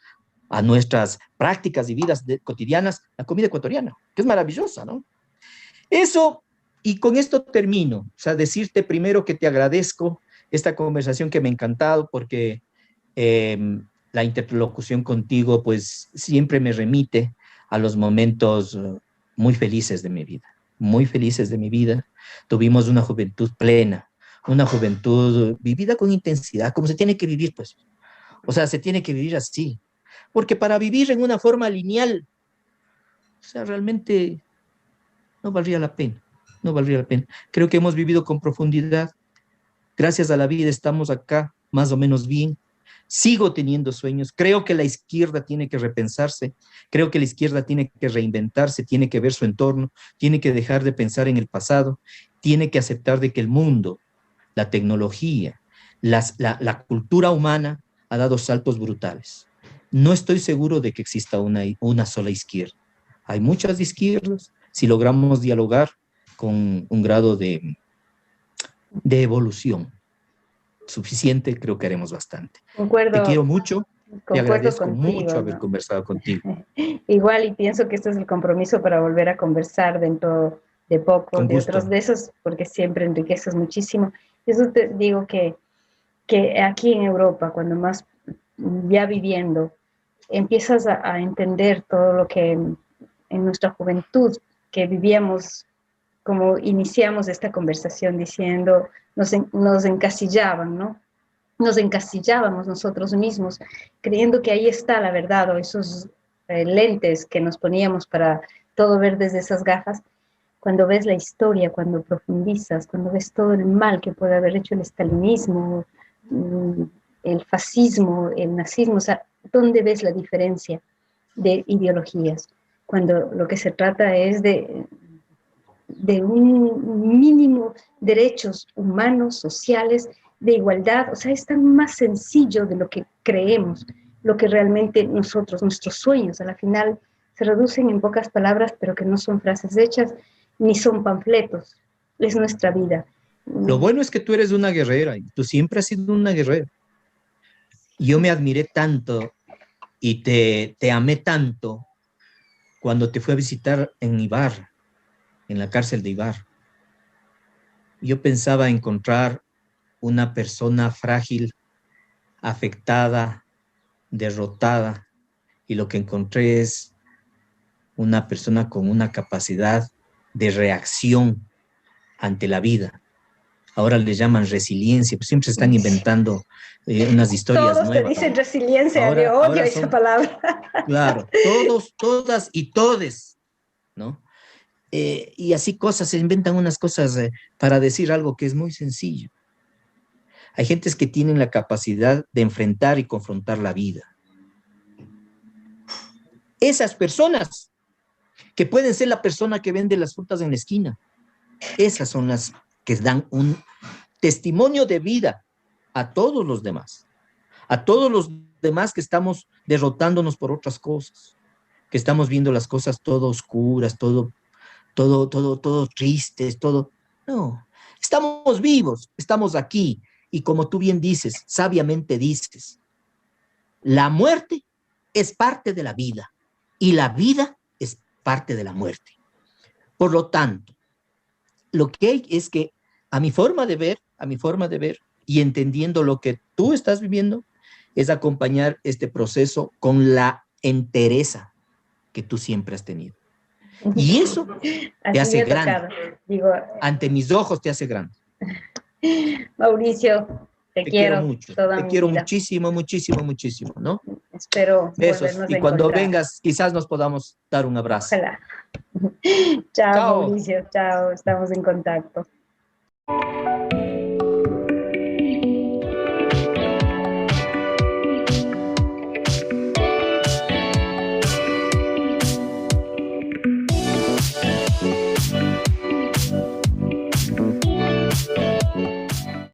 a nuestras prácticas y vidas cotidianas la comida ecuatoriana, que es maravillosa, ¿no? Eso. Y con esto termino, o sea, decirte primero que te agradezco esta conversación que me ha encantado porque la interlocución contigo pues siempre me remite a los momentos muy felices de mi vida. Tuvimos una juventud plena, una juventud vivida con intensidad, como se tiene que vivir, pues. O sea, se tiene que vivir así, porque para vivir en una forma lineal, o sea, realmente no valdría la pena. Creo que hemos vivido con profundidad. Gracias a la vida estamos acá más o menos bien. Sigo teniendo sueños. Creo que la izquierda tiene que repensarse. Creo que la izquierda tiene que reinventarse, tiene que ver su entorno, tiene que dejar de pensar en el pasado, tiene que aceptar de que el mundo, la tecnología, la cultura humana ha dado saltos brutales. No estoy seguro de que exista una sola izquierda. Hay muchas izquierdas. Si logramos dialogar con un grado de evolución suficiente, creo que haremos bastante. Concuerdo. Te quiero mucho, te agradezco contigo, mucho haber conversado contigo. Igual, y pienso que este es el compromiso para volver a conversar dentro de poco, de otros de esos, porque siempre enriqueces muchísimo. Eso te digo que aquí en Europa, cuando más ya viviendo, empiezas a entender todo lo que en nuestra juventud que vivíamos, como iniciamos esta conversación diciendo, nos encasillaban, ¿no? Nos encasillábamos nosotros mismos, creyendo que ahí está la verdad, o esos lentes que nos poníamos para todo ver desde esas gafas. Cuando ves la historia, cuando profundizas, cuando ves todo el mal que puede haber hecho el estalinismo, el fascismo, el nazismo, o sea, ¿dónde ves la diferencia de ideologías? Cuando lo que se trata es de un mínimo derechos humanos, sociales, de igualdad, o sea, es tan más sencillo de lo que creemos, lo que realmente nosotros, nuestros sueños, a la final se reducen en pocas palabras, pero que no son frases hechas, ni son panfletos, es nuestra vida. Lo bueno es que tú eres una guerrera, y tú siempre has sido una guerrera. Yo me admiré tanto y te amé tanto cuando te fui a visitar en Ibar, en la cárcel de Ibar. Yo pensaba encontrar una persona frágil, afectada, derrotada, y lo que encontré es una persona con una capacidad de reacción ante la vida. Ahora le llaman resiliencia, pues siempre se están inventando unas historias Todos nuevas. te dicen resiliencia, yo odio esa palabra. Claro, todos, todas y todes, ¿no? Y así cosas, se inventan unas cosas para decir algo que es muy sencillo. Hay gentes que tienen la capacidad de enfrentar y confrontar la vida. Esas personas que pueden ser la persona que vende las frutas en la esquina, esas son las que dan un testimonio de vida a todos los demás que estamos derrotándonos por otras cosas, que estamos viendo las cosas todo oscuras, todo tristes, todo. No, estamos vivos, estamos aquí, y como tú bien dices, sabiamente dices, la muerte es parte de la vida y la vida es parte de la muerte. Por lo tanto, lo que hay es que a mi forma de ver y entendiendo lo que tú estás viviendo, es acompañar este proceso con la entereza que tú siempre has tenido. Y eso te hace grande. Digo, ante mis ojos te hace grande. Mauricio, te quiero mucho. toda Te mi quiero vida. muchísimo, muchísimo, muchísimo, ¿no? Espero besos. volvernos Y a cuando encontrar. vengas, quizás nos podamos dar un abrazo. Ojalá. Chao, Chao. Mauricio. Chao, estamos en contacto.